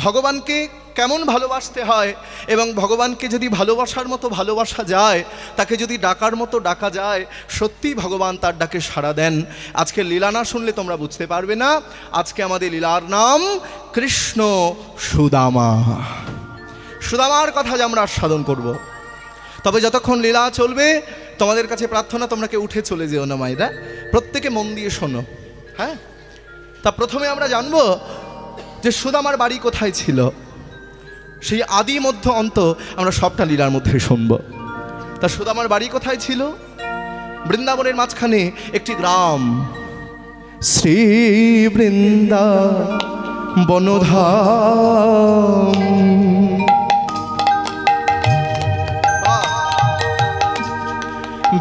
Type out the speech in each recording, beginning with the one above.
ভগবানকে কেমন ভালোবাসতে হয় এবং ভগবানকে যদি ভালোবাসার মতো ভালোবাসা যায়, তাকে যদি ডাকার মতো ডাকা যায়, সত্যিই ভগবান তার ডাকে সাড়া দেন। আজকে লীলা না শুনলে তোমরা বুঝতে পারবে না। আজকে আমাদের লীলার নাম কৃষ্ণ সুদামা। সুদামার কথা যে আমরা আস্বাদন করব। তবে যতক্ষণ লীলা চলবে তোমাদের কাছে প্রার্থনা, তোমরা কেউ উঠে চলে যেও না মায়েরা, প্রত্যেকে মন দিয়ে শোনো। হ্যাঁ, তা প্রথমে আমরা জানবো যে সুদামার বাড়ি কোথায় ছিল। সেই আদি মধ্য অন্ত আমরা সবটা লীলার মধ্যে শুনবো। তা সুদামার বাড়ি কোথায় ছিল? বৃন্দাবনের মাঝখানে একটি গ্রাম, শ্রী বৃন্দাবনধাম।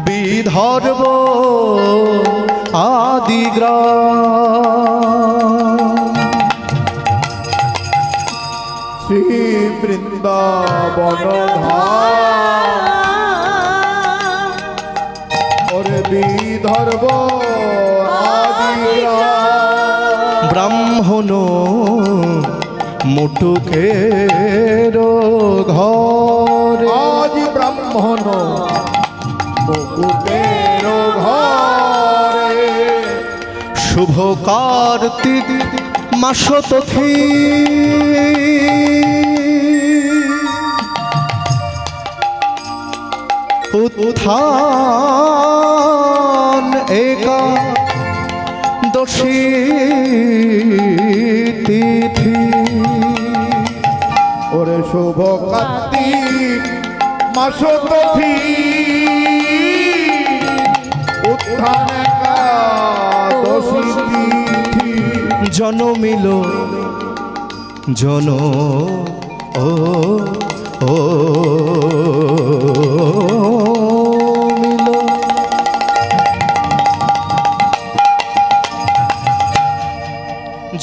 বিদর্ভ আদি গ্রাম, শ্রী বৃন্দাবনধাম, ওরে বিদর্ভ আদি গ্রাম। ব্রাহ্মণ মুটুকের ঘর, আজ ব্রাহ্মণ মুকুটের ঘরে, শুভ কার্তিক মাস তথি, উত্থান একাদশী তিথি। ওরে শুভ কার্তিক মাস তিথি, উত্থান একাদশী তিথি। জনমিল জন ও ও মিল,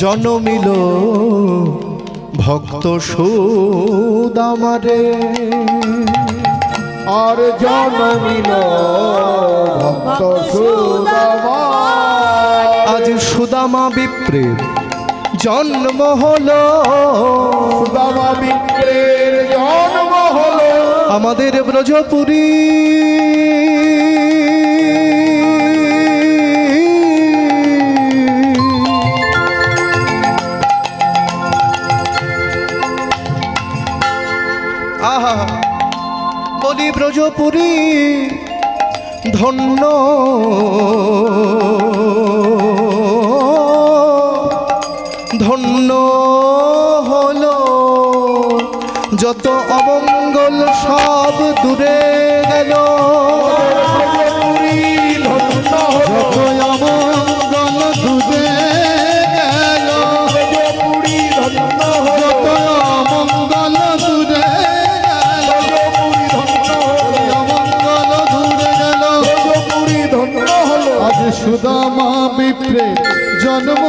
জনমিল ভক্ত সুদামারে, আর জনমিল ভক্ত সুদামা। আজ সুদামা বিপ্রের জন্ম হলো, সুদামা বিপ্রের জন্ম হলো আমাদের ব্রজপুরী। আহা, বলি ব্রজপুরী ধন্য, ধন্য হলো, যত অমঙ্গল সব দূরে গেল। ধন্য যত অমঙ্গল দূরে গেল, ধন্য যত অমঙ্গল দূরে গেল, অমঙ্গল দূরে গেল। ধন্য হলো আজ সুদামা বিপ্রে জন্ম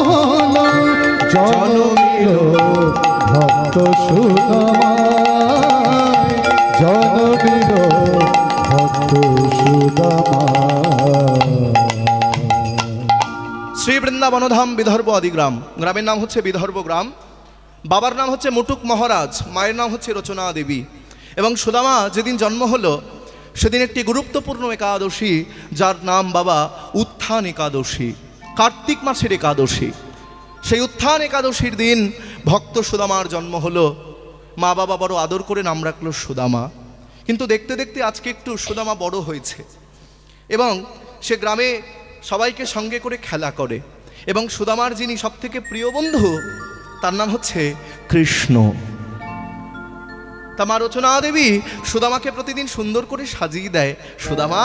হলো, জন্মিল ভক্ত সুদামা, জন্মিল ভক্ত সুদামা। শ্রী বৃন্দাবনধাম বিদর্ভ আদিগ্রাম। গ্রামের নাম হচ্ছে বিদর্ভ গ্রাম। বাবার নাম হচ্ছে মুটুক মহারাজ, মায়ের নাম হচ্ছে রচনা দেবী। এবং সুদামা যেদিন জন্ম হলো সেদিন একটি গুরুত্বপূর্ণ একাদশী, যার নাম বাবা উত্থান একাদশী, কার্তিক মাসের একাদশী। সেই উত্থান একাদশীর দিন ভক্ত সুদামার জন্ম হলো। মা বাবা বড় আদর করে নাম রাখলো সুদামা। কিন্তু দেখতে দেখতে আজকে একটু সুদামা বড় হয়েছে এবং সে গ্রামে সবাইকে সঙ্গে করে খেলা করে। এবং সুদামার যিনি সব থেকে প্রিয় বন্ধু, তার নাম হচ্ছে কৃষ্ণ। তা মা রচনা দেবী সুদামাকে প্রতিদিন সুন্দর করে সাজিয়ে দেয়। সুদামা,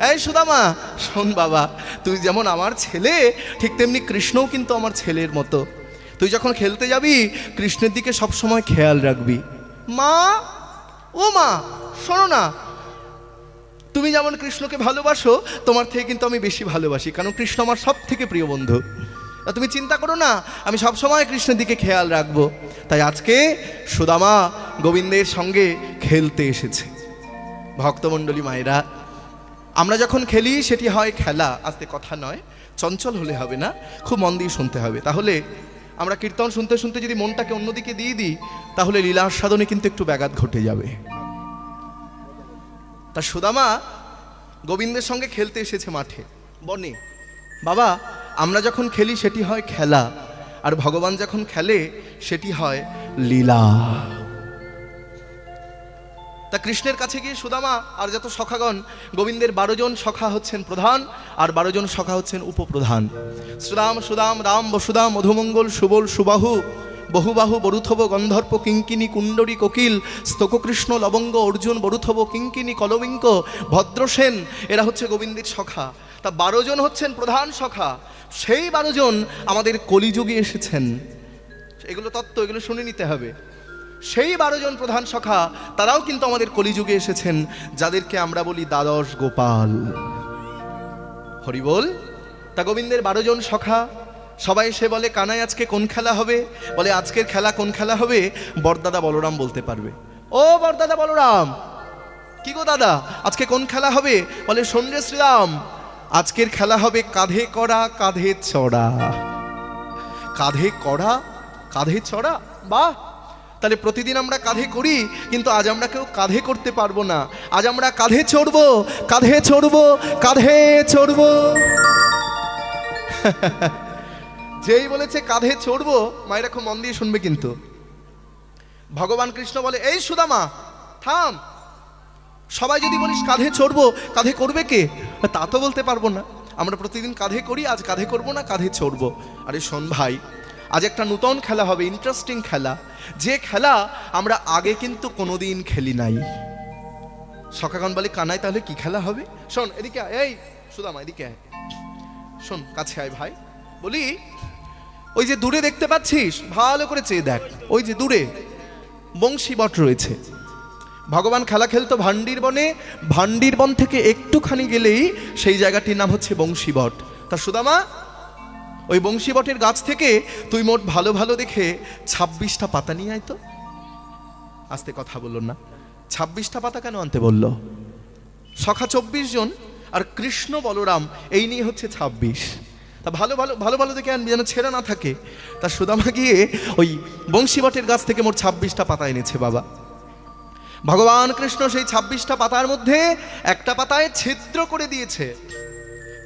এই সুদামা শোন বাবা, তুই যেমন আমার ছেলে ঠিক তেমনি কৃষ্ণও কিন্তু আমার ছেলের মতো। তুই যখন খেলতে যাবি কৃষ্ণের দিকে সবসময় খেয়াল রাখবি। মা, ও মা শোনো না, তুমি যেমন কৃষ্ণকে ভালোবাসো তোমার থেকে কিন্তু আমি বেশি ভালোবাসি, কারণ কৃষ্ণ আমার সব থেকে প্রিয় বন্ধু। তুমি চিন্তা করো না, আমি সবসময় কৃষ্ণের দিকে খেয়াল রাখবো। তাই আজকে সুদামা গোবিন্দের সঙ্গে খেলতে এসেছে। ভক্তমণ্ডলী মায়েরা, আমরা যখন খেলি সেটি হয় খেলা, আস্তে কথা নয়, চঞ্চল হলে হবে না, খুব মন দিয়ে শুনতে হবে। তাহলে আমরা কীর্তন শুনতে শুনতে যদি মনটাকে অন্যদিকে দিয়ে দিই, তাহলে লীলার সাধনে কিন্তু একটু ব্যাঘাত ঘটে যাবে। তা সুদামা গোবিন্দের সঙ্গে খেলতে এসেছে মাঠে বনে। বাবা, আমরা যখন খেলি সেটি হয় খেলা, আর ভগবান যখন খেলে সেটি হয় লীলা। তা কৃষ্ণের কাছে গিয়ে সুদামা আর যত সখাগণ, গোবিন্দের 12 জন সখা হচ্ছেন প্রধান, আর 12 জন সখা হচ্ছেন উপপ্রধান। সুদাম সুদাম রাম বসুদাম মধুমঙ্গল সুবল সুবাহু বহুবাহু বরুথব গন্ধর্প কিঙ্কিনী কুণ্ডরী কোকিল স্তককৃষ্ণ লবঙ্গ অর্জুন বরুথব কিঙ্কিনী কলবিঙ্ক ভদ্রসেন, এরা হচ্ছে গোবিন্দের সখা। তা 12 জন হচ্ছেন প্রধান সখা। সেই 12 জন আমাদের কলিযুগে এসেছেন। এগুলো তত্ত্ব, এগুলো শুনে নিতে হবে। সেই 12 জন প্রধান সখা, তারাও কিন্তু আমাদের কলিযুগে এসেছেন, যাদেরকে আমরা বলি দ্বাদশ গোপাল। হরি বল। তা গোবিন্দের 12 জন সখা সবাই এসে বলে, কানাই আজকে কোন খেলা হবে? বলে, আজকের খেলা কোন খেলা হবে বরদাদা বলরাম বলতে পারবে। ও বরদাদা বলরাম, কি গো দাদা, আজকে কোন খেলা হবে? বলে, শোন রে শ্রীরাম, আজকের খেলা হবে কাঁধে কড়া কাঁধে চড়া। কাঁধে কড়া কাঁধে চড়া, বাহ! তাহলে প্রতিদিন আমরা কাঁধে করি, কিন্তু আজ আমরা কেউ কাঁধে করতে পারবো না। আজ আমরা কাঁধে চড়বো, কাঁধে চড়বো, কাঁধে চড়বো। যেই বলেছে কাঁধে চড়বো, মায়েরা খুব মন দিয়ে শুনবে কিন্তু। ভগবান কৃষ্ণ বলে, এই সুদামা থাম, সবাই যদি বলিস কাঁধে চড়বো, কাঁধে করবে কে? তা তো বলতে পারবো না। আমরা প্রতিদিন কাঁধে করি, আজ কাঁধে করবো না, কাঁধে চড়বো। আরে শোন ভাই, আজ একটা নূতন খেলা হবে, ইন্টারেস্টিং খেলা, যে খেলা আমরা আগে কিন্তু কোনোদিন খেলি নাই। সখাগণ বলে, কানাই তাহলে কি খেলা হবে? শোন এদিকে আয়, এই সুদামা এদিকে আয়, শোন কাছে আয় ভাই। বলি, ওই যে দূরে দেখতে পাচ্ছিস, ভালো করে চেয়ে দেখ, ওই যে দূরে বংশী বট রয়েছে। ভগবান খেলা খেলতো ভান্ডির বনে, ভান্ডির বন থেকে একটুখানি গেলেই সেই জায়গাটির নাম হচ্ছে বংশী বট। তা সুদামা, ওই বংশী বটের গাছ থেকে তুই মোট ভালো ভালো দেখে 26টা পাতা নিয়ে আয় তো। আস্তে কথা বললো না, 26টা পাতা কেন আনতে বলল? সখা 24 জন, আর কৃষ্ণ বলরাম এই নিয়ে হচ্ছে 26। তা ভালো ভালো ভালো ভালো দেখে আনবি, যেন ছেঁড়া না থাকে। তা সুদামা গিয়ে ওই বংশী বটের গাছ থেকে মোট 26টা পাতা এনেছে বাবা। ভগবান কৃষ্ণ সেই 26টা পাতার মধ্যে একটা পাতায় ছিদ্র করে দিয়েছে।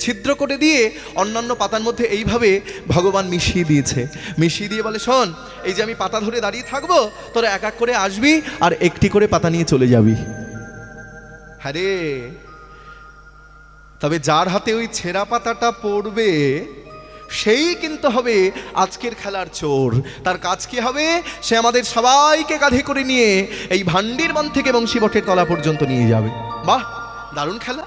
ছিদ্র করে দিয়ে অন্যান্য পাতার মধ্যে এইভাবে ভগবান মিশিয়ে দিয়েছে। মিশিয়ে দিয়ে বলে, শোন, এই যে আমি পাতা ধরে দাঁড়িয়ে থাকবো, তোরা এক এক করে আসবি আর একটি করে পাতা নিয়ে চলে যাবি। হ্যাঁ রে, তবে যার হাতে ওই ছেঁড়া পাতাটা পড়বে সেই কিন্তু হবে আজকের খেলার চোর। তার কাজ কি হবে? সে আমাদের সবাইকে কাঁধে করে নিয়ে এই ভান্ডির বন থেকে বংশী বটের তলা পর্যন্ত নিয়ে যাবে। বাহ, দারুণ খেলা।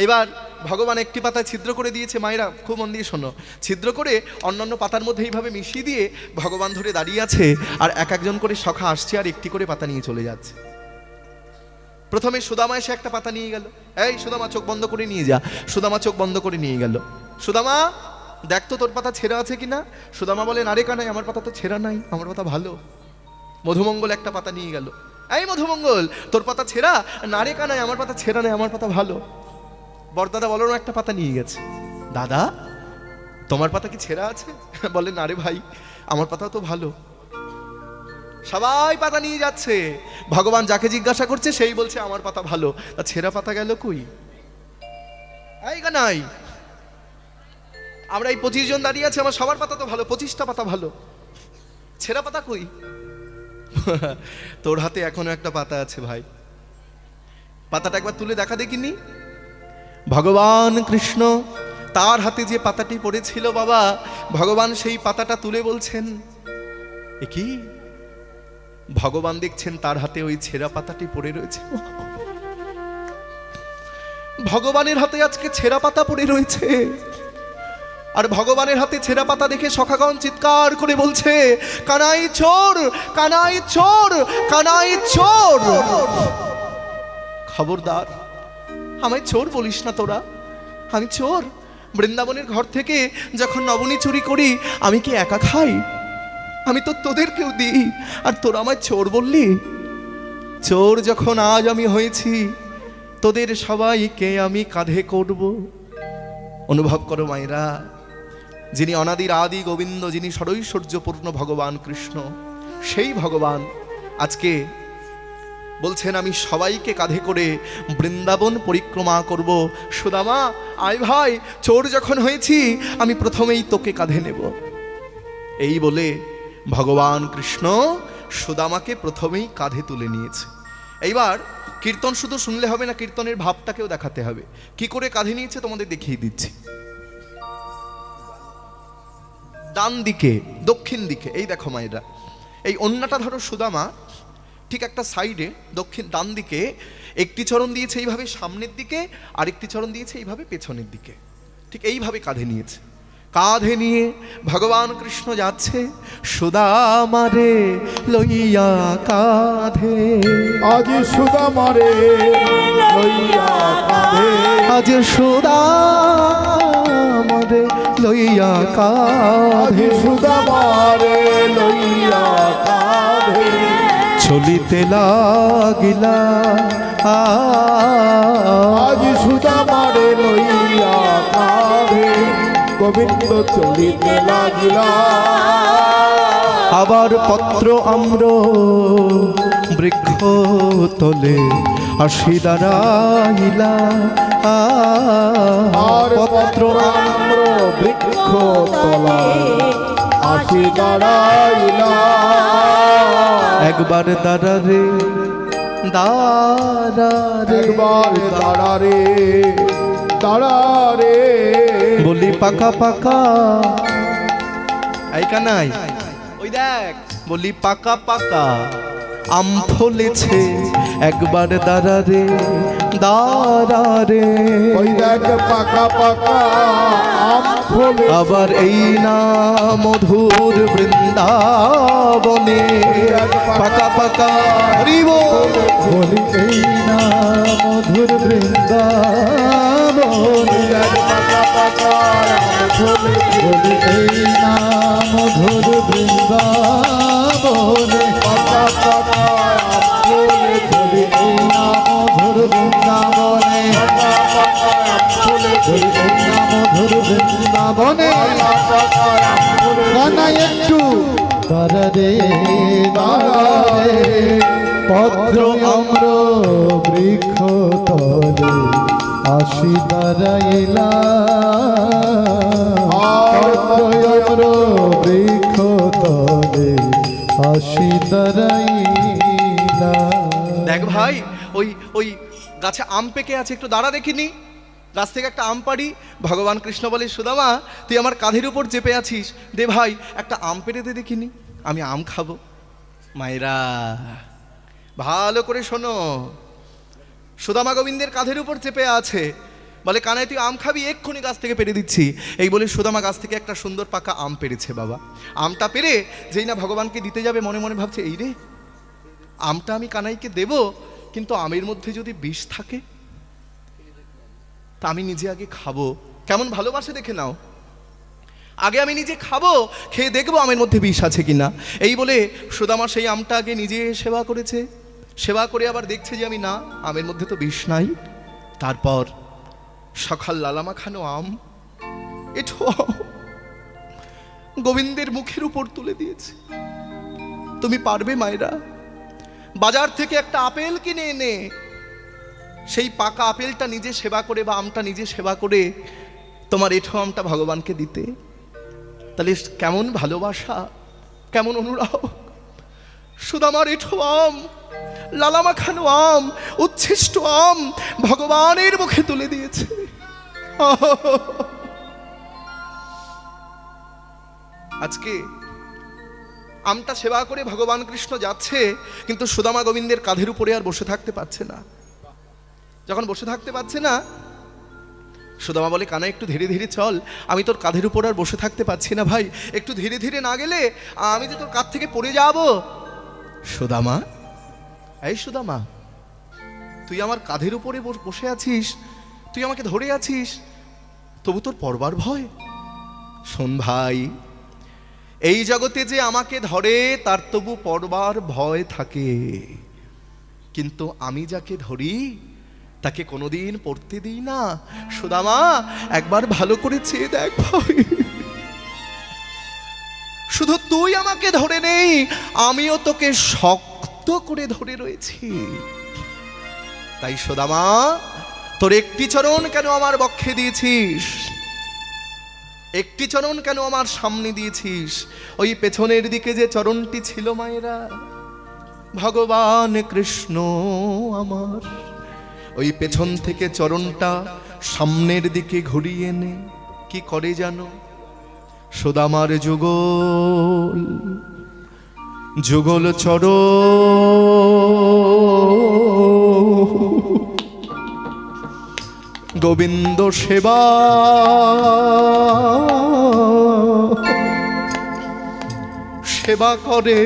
এবার ভগবান একটি পাতায় ছিদ্র করে দিয়েছে, মায়েরা খুব মন দিয়ে শোনো। ছিদ্র করে অন্যান্য পাতার মধ্যে এইভাবে মিশিয়ে দিয়ে ভগবান ধরে দাঁড়িয়ে আছে, আর এক একজন করে সখা আসছে আর একটি করে পাতা নিয়ে চলে যাচ্ছে। প্রথমে সুদামা এসে একটা পাতা নিয়ে গেল। এই সুদামা, চোখ বন্ধ করে নিয়ে যা। সুদামা চোখ বন্ধ করে নিয়ে গেল। সুদামা, দেখ তো তোর পাতা ছেঁড়া আছে কিনা। সুদামা বলে, না রে কানাই, আমার পাতা তো ছেঁড়া নাই, আমার পাতা ভালো। মধুমঙ্গল একটা পাতা নিয়ে গেল। এই মধুমঙ্গল, তোর পাতা ছেঁড়া? না রে কানাই, আমার পাতা ছেঁড়া নাই, আমার পাতা ভালো। বরদাদা বলরাম একটা পাতা নিয়ে গেছে। দাদা, তোমার পাতা কি ছেঁড়া আছে? বলে, না রে ভাই, আমার পাতা তো ভালো। সবাই পাতা নিয়ে যাচ্ছে। ভগবান যাকে জিজ্ঞাসা করছে সেই বলছে আমার পাতা ভালো। তা ছেঁড়া পাতা গেল কই? এই কানাই, আমরা এই 25 জন দাঁড়িয়ে আছি, আমার সবার পাতা তো ভালো, 25টা পাতা ভালো, ছেঁড়া পাতা কই? তোর হাতে এখনো একটা পাতা আছে ভাই, পাতাটা একবার তুলে দেখা দেখিনি। ভগবান কৃষ্ণ তার হাতে যে পাতাটি পড়েছিল বাবা, ভগবান সেই পাতাটা তুলে বলছেন, এ কি? ভগবান দেখছেন তার হাতে ওই ছেঁড়া পাতাটি পড়ে রয়েছে। ভগবানের হাতে আজকে ছেঁড়া পাতা পড়ে রয়েছে। আর ভগবানের হাতে ছেঁড়া পাতা দেখে সখাগণ চিৎকার করে বলছে, কানাই চোর, কানাই চোর, কানাই চোর। খবরদার, আমায় চোর বলিস না তোরা, আমি চোর। বৃন্দাবনের ঘর থেকে যখন নবনী চুরি করি, আমি কি একা খাই? আমি তো তোদেরকেও দিই, আর তোরা আমায় চোর বললি? চোর যখন আজ আমি হয়েছি, তোদের সবাইকে আমি কাঁধে করব। অনুভব করো মায়েরা, যিনি অনাদির আদি গোবিন্দ, যিনি ষড়ৈশ্বর্যপূর্ণ ভগবান কৃষ্ণ, সেই ভগবান আজকে বলছেন আমি সবাইকে কাঁধে করে বৃন্দাবন পরিক্রমা করব। সুদামা আয় ভাই, চোর যখন হয়েছি আমি প্রথমেই তোকে কাঁধে নেব। এই বলে ভগবান কৃষ্ণ সুদামাকে প্রথমেই কাঁধে তুলে নিয়েছে। এইবার কীর্তন শুধু শুনলে হবে না, কীর্তনের ভাবটাকেও দেখাতে হবে। কি করে কাঁধে নিয়েছে তোমাদের দেখিয়ে দিচ্ছি। ডান দিকে, দক্ষিণ দিকে, এই দেখো মায়েরা, এই অন্যটা ধরো সুদামা, ঠিক একটা সাইডে ডান দিকে একটি চরণ দিয়েছে এইভাবে সামনের দিকে, আরেকটি চরণ দিয়েছে এইভাবে পেছনের দিকে, ঠিক এইভাবে কাঁধে নিয়েছে। কাঁধে নিয়ে ভগবান কৃষ্ণ যাচ্ছে, সুদামারে লইয়া কাঁধে, আজ সুদামারে লইয়া কাঁধে, আজ সুদামারে লইয়া আজ কাঁধে, সুদামারে লইয়া কাঁধে, চলিতে লাগিলা আজ সুদামারে লইয়া কাঁধে, গোবিন্দ চলিতে লাগিলা। আবার পত্র আম্র বৃক্ষ তলে আসি দাঁড়াইলা, আর পত্র আম্র বৃক্ষ তলায় আসি দাঁড়াইলা। একবার দাঁড়ারে দাঁড়ারে, একবার দাঁড়ারে দাঁড়ারে, বলি পাকা পাকা, এই কানাই ওই দেখ, বলি পাকা পাকা আম ফলেছে, একবার দাঁড়ারে দাঁড়ারে, ওই দেখ পাকা পাকা আম ফলে, আবার এই না মধুর বৃন্দাবনে, পাকা পাকা হরিব, বলি এই না মধুর বৃন্দাবনে, পাকা পাকা আম ফলে, বলি এই না মধুর বৃন্দাবনে, পাকা পাকা আম ফলে, বলি এই না মধুর বৃন্দাবনে, পাকা পাকা আম ফলে, বলি এই না মধুর বৃন্দাবনে, পাকা আম ফলে, কানাই একটু দাঁড়ারে দাঁড়ারে, পত্র আম্র বৃক্ষ তলে আসি দাঁড়াইলা, পত্র আম্র বৃক্ষ তলে আসি দাঁড়াইলা। দেখ ভাই, ওই ওই গাছে আম পেকে আছে, একটু দাঁড়া দেখিনি, গাছ থেকে একটা আম পাড়ি। ভগবান কৃষ্ণ বলে সুদামা তুই আমার কাঁধের উপর চেপে আছিস, দে ভাই একটা আম পেড়ে দে দেখিনি, আমি আম খাবো। মায়েরা ভালো করে শোনো, সুদামা গোবিন্দের কাঁধের উপর চেপে আছে, বলে কানাই তুই আম খাবি, এক্ষুনি গাছ থেকে পেড়ে দিচ্ছি। এই বলে সুদামা গাছ থেকে একটা সুন্দর পাকা আম পেড়েছে। বাবা আমটা পেড়ে যেই না ভগবানকে দিতে যাবে, মনে মনে ভাবছে এই রে, আমটা আমি কানাইকে দেব, কিন্তু আমের মধ্যে যদি বিষ থাকে তা আমি নিজে আগে খাবো। কেমন ভালোবাসে দেখে নাও, আগে আমি নিজে খাবো, খেয়ে দেখবো আমের মধ্যে বিষ আছে কিনা। এই বলে সুদামা সেই আমটা আগে নিজে সেবা করেছে, সেবা করে আবার দেখছে যে আমি না, আমের মধ্যে তো বিষ নাই। তারপর সকাল লালামা খানো আম এঠো গোবিন্দের মুখের উপর তুলে দিয়েছে। তুমি পারবে মায়েরা, বাজার থেকে একটা আপেল কিনে এনে সেই পাকা আপেলটা নিজে সেবা করে বা আমটা নিজে সেবা করে তোমার এঠো আমটা ভগবানকে দিতে? তাহলে কেমন ভালোবাসা, কেমন অনুরাগ। সুদামার এঠো আম, লালামা খানো আম, উচ্ছিষ্ট আম ভগবানের মুখে তুলে দিয়েছে। আজকে আমটা সেবা করে ভগবান কৃষ্ণ যাচ্ছে, কিন্তু সুদামা গোবিন্দের কাঁধের উপরে আর বসে থাকতে পারছে না। যখন বসে থাকতে পারছে না, সুদামা বলে কানা একটু ধীরে ধীরে চল, আমি তোর কাঁধের উপর আর বসে থাকতে পারছি না ভাই, একটু ধীরে ধীরে না গেলে আমি যে তোর কাঁধ থেকে পড়ে যাব। সুদামা, এই সুদামা, তুই আমার কাঁধের উপরে বসে আছিস, তুই আমাকে ধরে আছিস, তবু তোর পড়বার ভয়? শোন ভাই, এই জগতে যে আমাকে ধরে তার তবু পড়বার ভয় থাকে, কিন্তু আমি যাকে ধরি তাকে কোনোদিন পড়তে দিই না। সুদামা একবার ভালো করে চেয়ে দেখ ভাই, শুধু তুই আমাকে ধরে নেই, আমিও তোকে শক্ত করে ধরে রয়েছি। তাই সুদামা, তোর একটি চরণ কেন আমার বক্ষে দিয়েছিস? একটি চরণ কেন আমার সামনে দিয়েছিস? ওই পেছনের দিকে যে চরণটি ছিল মায়েরা, ভগবান কৃষ্ণ আমার ওই পেছন থেকে চরণটা সামনের দিকে ঘুরিয়ে নে। কি করে জানো? সুদামার যুগল যুগল গোবিন্দ সেবা সেবা করে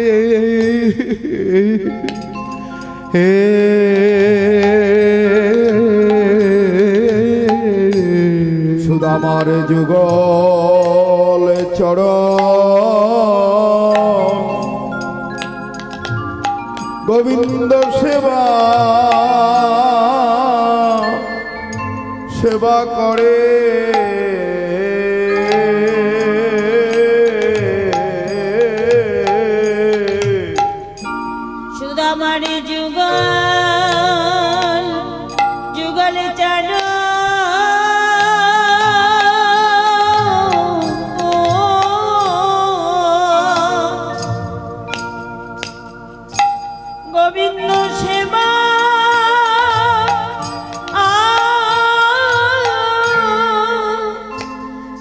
হে সুদামার যুগল চরণ গোবিন্দ সেবা সেবা করে সুদামার যুগল যুগল চরণ গোবিন্দ সেবা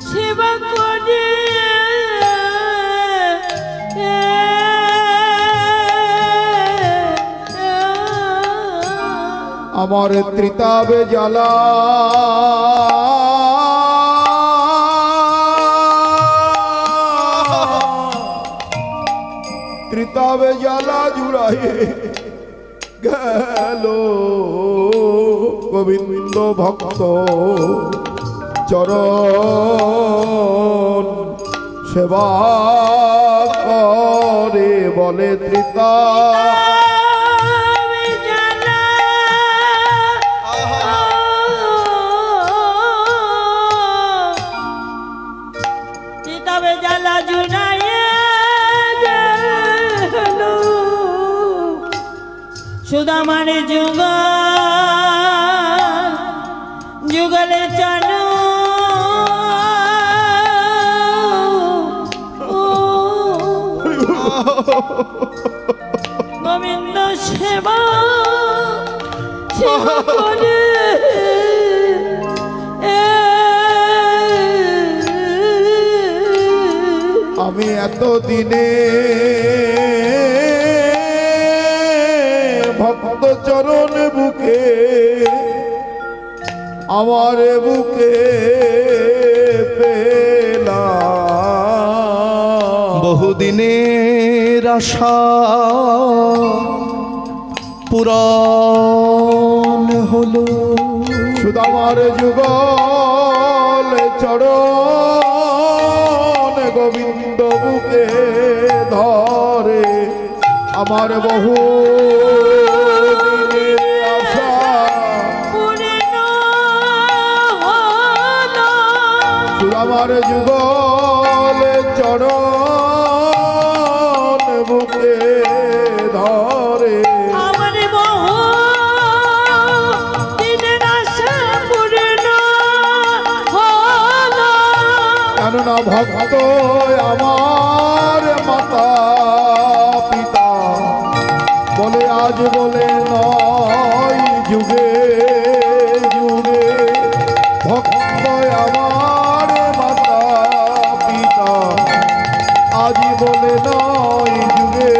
সেবা করে আমার ত্রিতাবে জ্বালা ত্রিতাবে জ্বালা জুড়াইয়ে গেল গোবিন্দ ভক্ত চরণ সেবা করে বলে ত্রিতা তবে জ্বালা জুড়াইয়ে গেল সুদামার যুগল যুগলে চলো গোবিন্দ সেবা সেবা করে আমি এত দিনে ভক্ত চরণ বুকে আমার বুকে পেলাম বহুদিনের আশা পুরাণ হলো সুদামার যুগল চরণ গোবিন্দ বুকে ধরে আমার বহু দিনের আশা সুদামার যুগল চরণ বুকে ধরে আমার বহু দিনের আশা পূর্ণ হলো। কেননা ভক্ত আমার মাতা পিতা বলে আজ বলে নয় যুগে যুগে ভক্ত আমার মাতা পিতা আজ বলে নয় যুগে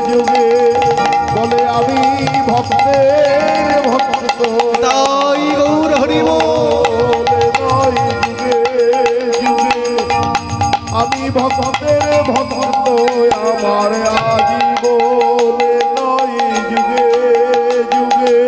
যুগে বলে আমি ভক্তের ভক্ত তাই গৌর হরিব বলে নয় যুগে যুগে আমি ভক্তের ভক্ত আমার আজীবনে নয় যুগে যুগে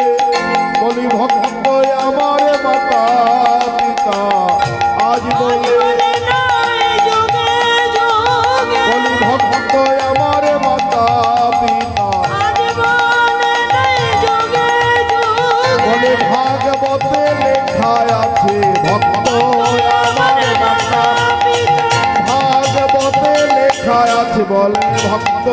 বলে ভক্ত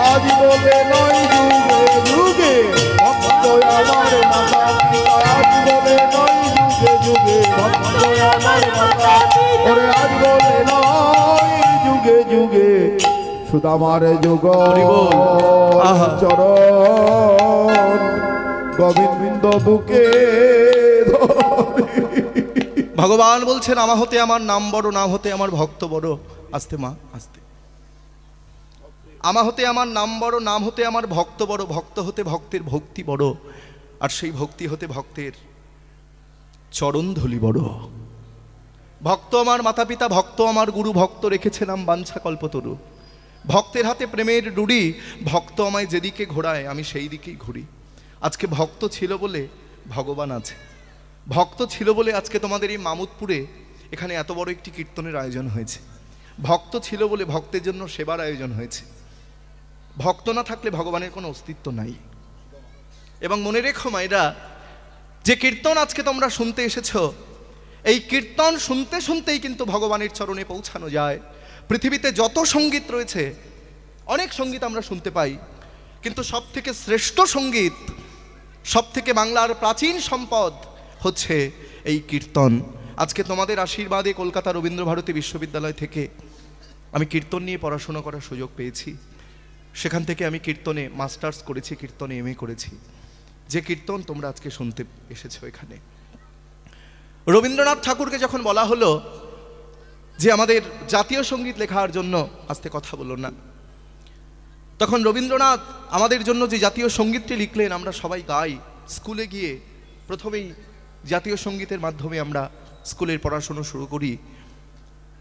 আজ বলে নয় যুগে যুগে ভক্ত আমার মাতা পিতা আজ বলে নয় যুগে যুগে ভক্ত আমার মাতা ওরে আজ বলে নয় যুগে যুগে সুদামার যুগ আহা। চরণ গোবিন্দ বুকে ভগবান বলছেন আমা হতে আমার নাম বড়, নাম হতে আমার ভক্ত বড়। আস্তে মা আস্তে। আমা হতে আমার নাম বড়, নাম হতে আমার ভক্ত বড়, ভক্ত হতে ভক্তের ভক্তি বড়, আর সেই ভক্তি হতে ভক্তের চরণ ধুলি বড়। ভক্ত আমার মাতা পিতা, ভক্ত আমার গুরু, ভক্ত রেখেছে নাম বাঞ্ছা কল্পতরু। ভক্তের হাতে প্রেমের রুড়ি, ভক্ত আমায় যেদিকে ঘোরায় আমি সেই দিকেই ঘুরি। আজকে ভক্ত ছিল বলে ভগবান আছে, ভক্ত ছিল বলে আজকে তোমাদের এই মামুদপুরে এখানে এত বড় একটি কীর্তনের আয়োজন হয়েছে। ভক্ত ছিল বলে ভক্তের জন্য সেবার আয়োজন হয়েছে। ভক্ত না থাকলে ভগবানের কোনো অস্তিত্ব নাই। এবং মনে রেখো মায়েরা, যে কীর্তন আজকে তোমরা শুনতে এসেছো, এই কীর্তন শুনতে শুনতেই কিন্তু ভগবানের চরণে পৌঁছানো যায়। পৃথিবীতে যত সঙ্গীত রয়েছে, অনেক সঙ্গীত আমরা শুনতে পাই, কিন্তু সব থেকে শ্রেষ্ঠ সঙ্গীত, সব থেকে বাংলার প্রাচীন সম্পদ হচ্ছে এই কীর্তন। আজকে তোমাদের আশীর্বাদে কলকাতা রবীন্দ্রভারতী বিশ্ববিদ্যালয় থেকে আমি কীর্তন নিয়ে পড়াশোনা করার সুযোগ পেয়েছি। সেখান থেকে আমি কীর্তনে মাস্টার্স করেছি, কীর্তনে এমএ করেছি। যে কীর্তন তোমরা আজকে শুনতে এসেছো এখানে, রবীন্দ্রনাথ ঠাকুরকে যখন বলা হলো যে আমাদের জাতীয় সঙ্গীত লেখার জন্য, আস্তে কথা বলো না, তখন রবীন্দ্রনাথ আমাদের জন্য যে জাতীয় সঙ্গীতটি লিখলেন আমরা সবাই গাই। স্কুলে গিয়ে প্রথমেই জাতীয় সঙ্গীতের মাধ্যমে আমরা স্কুলের পড়াশোনা শুরু করি।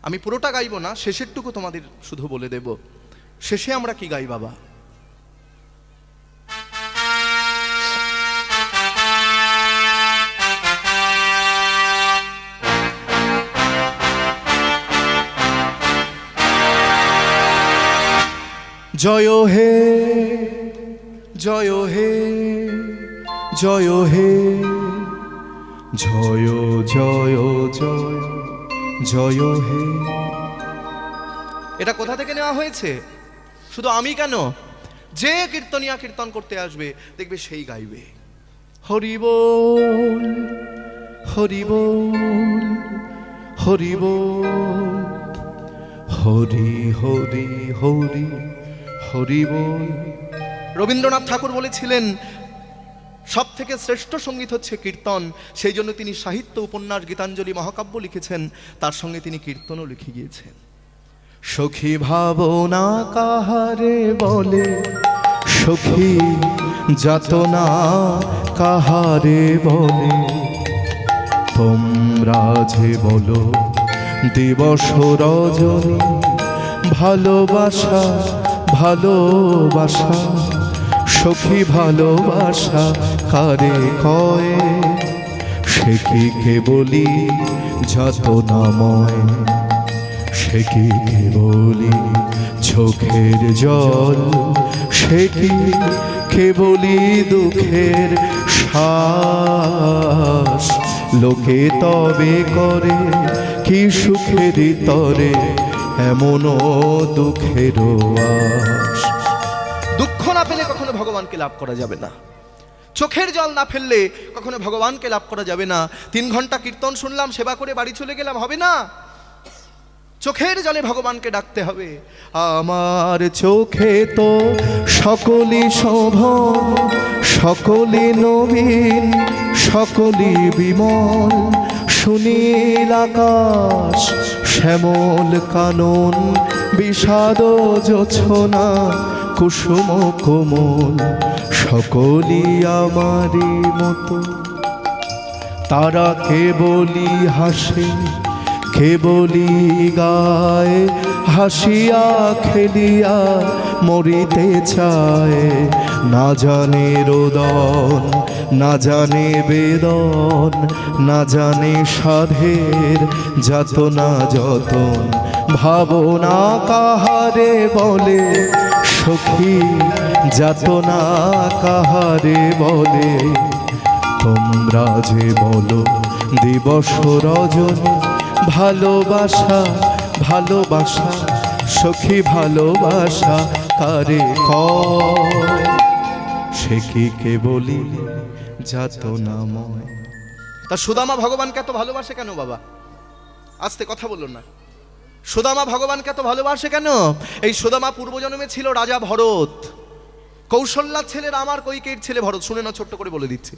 আমি পুরোটা গাইব না, শেষেরটুকু তোমাদের শুধু বলে দেব। শেষে আমরা কি গাই বাবা? জয় হে জয় হে জয় হে জয় জয় জয় জয় হে। এটা কোথা থেকে নেওয়া হয়েছে? শুধু আমি কেন, যে কীর্তনিয়া কীর্তন করতে আসবে দেখবে সেই গাইবে হরি বল হরি বল হরি বল হরি হরি হরি হরি বল। রবীন্দ্রনাথ ঠাকুর বলেছিলেন সব থেকে শ্রেষ্ঠ সঙ্গীত হচ্ছে কীর্তন। সেই জন্য তিনি সাহিত্য, উপন্যাস, গীতাঞ্জলি, মহাকাব্য লিখেছেন, তার সঙ্গে তিনি কীর্তনও লিখে গিয়েছেন। সখী ভাবনা কাহারে বলে, সখী যাতনা কাহারে বলে, তোমরা যে বলো দিবস রজনী, ভালোবাসা ভালোবাসা সখী ভালোবাসা কারে কয়, সে কি কেবলি যাতনাময়, সে কি কেবলি চোখের জল, সে কি কেবলি দুঃখের শ্বাস, লোকে তবে করে কি সুখের তরে এমনও দুঃখের আশ। দুঃখ না পেলে কখনো ভগবানকে লাভ করা যাবে না, চোখের জল না ফেললে কখনো ভগবানকে লাভ করা যাবে না। 3 ঘন্টা কীর্তন শুনলাম, সেবা করে বাড়ি চলে গেলাম, হবে না। চোখের জলে ভগবানকে ডাকতে হবে। আমার চোখে তো সকলই শোভন, সকলই নবীন, সকলই বিমল, সুনীল আকাশ, শ্যামল কানন, বিষাদ জোছনা, কুসুম কোমল, সকলই আমারই মতো। তারা কেবলি হাসে, কেবলি গায়, হাসিয়া খেলিয়া মরিতে চায়, না জানে রোদন, না জানে বেদন, না জানে সাধের যাতনা যতন। ভাবনা কাহারে বলে, সখী যাতনা কাহারে বলে, তোমরা যে বলো দিবস রজনী, ভালোবাসা ভালোবাসা সখী ভালোবাসা কারে কয় সে কি কেবলই যাতনাময়। তা সুদামা ভগবানকে এত ভালোবাসে কেন বাবা? আস্তে কথা বলুন না। সুদামা ভগবানকে এত ভালোবাসে কেন? এই সুদামা পূর্বজন্মে ছিল রাজা ভরত, কৌশল্যার ছেলে রাম আর কৈকেয়ীর ছেলে ভরত। শুনে না, ছোট্ট করে বলে দিচ্ছি।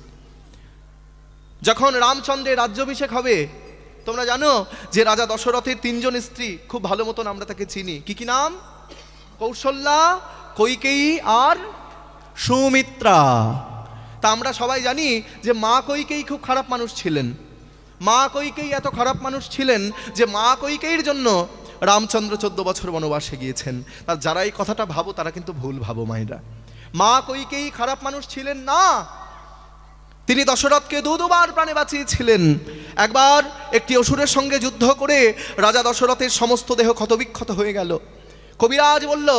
যখন রামচন্দ্রের রাজ্যাভিষেক হবে, তোমরা জানো যে রাজা দশরথের 3 জন স্ত্রী, খুব ভালো মতন আমরা তাকে চিনি। কি কি নাম? কৌশল্যা, কৈকেয়ী আর সুমিত্রা। তা আমরা সবাই জানি যে মা কৈকেয়ী খুব খারাপ মানুষ ছিলেন। মা কৈকেয়ী এত খারাপ মানুষ ছিলেন যে মা কৈকেয়ীর জন্য রামচন্দ্র 14 বছর বনবাসে গিয়েছেন। আর যারা এই কথাটা ভাবো তারা কিন্তু ভুল ভাবো মায়েরা। মা কৈকেয়ী খারাপ মানুষ ছিলেন না। তিনি দশরথকে দুবার প্রাণে বাঁচিয়েছিলেন। একবার একটি অসুরের সঙ্গে যুদ্ধ করে রাজা দশরথের সমস্ত দেহ ক্ষতবিক্ষত হয়ে গেল। কবিরাজ বলল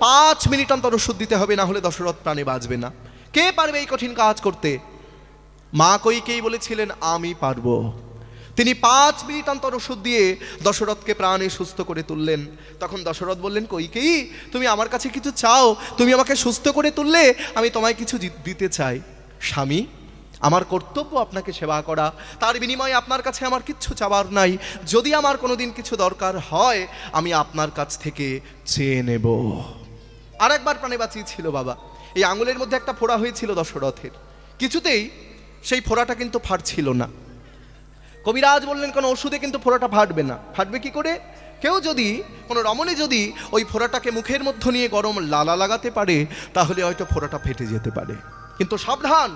5 মিনিট অন্তর ওষুধ দিতে হবে, না হলে দশরথ প্রাণে বাঁচবে না। কে পারবে এই কঠিন কাজ করতে? মা কৈকেয়ী বলেছিলেন আমি পারবো। তিনি 5 মিনিট অন্তর ওষুধ দিয়ে দশরথকে প্রাণে সুস্থ করে তুললেন। তখন দশরথ বললেন, কৈকেয়ী তুমি আমার কাছে কিছু চাও, তুমি আমাকে সুস্থ করে তুললে, আমি তোমায় কিছু দিতে চাই। স্বামী, আমার কর্তব্য আপনাকে সেবা করা, তার বিনিময়ে আপনার কাছে আমার কিচ্ছু চাওয়ার নাই। যদি আমার কোনোদিন কিছু দরকার হয় আমি আপনার কাছ থেকে চেয়ে নেব। আর একবার প্রাণে বাঁচিয়েছিল বাবা। এই আঙুলের মধ্যে একটা ফোড়া হয়েছিল দশরথের, কিছুতেই সেই ফোড়াটা কিন্তু ফাটছিল না। কবিরাজ বললেন কোনো ওষুধে কিন্তু ফোড়াটা ফাটবে না। ফাটবে কি করে? কেউ যদি, কোনো রমণী যদি ওই ফোড়াটাকে মুখের মধ্যে নিয়ে গরম লালা লাগাতে পারে তাহলে হয়তো ফোড়াটা ফেটে যেতে পারে। কিন্তু সাবধান,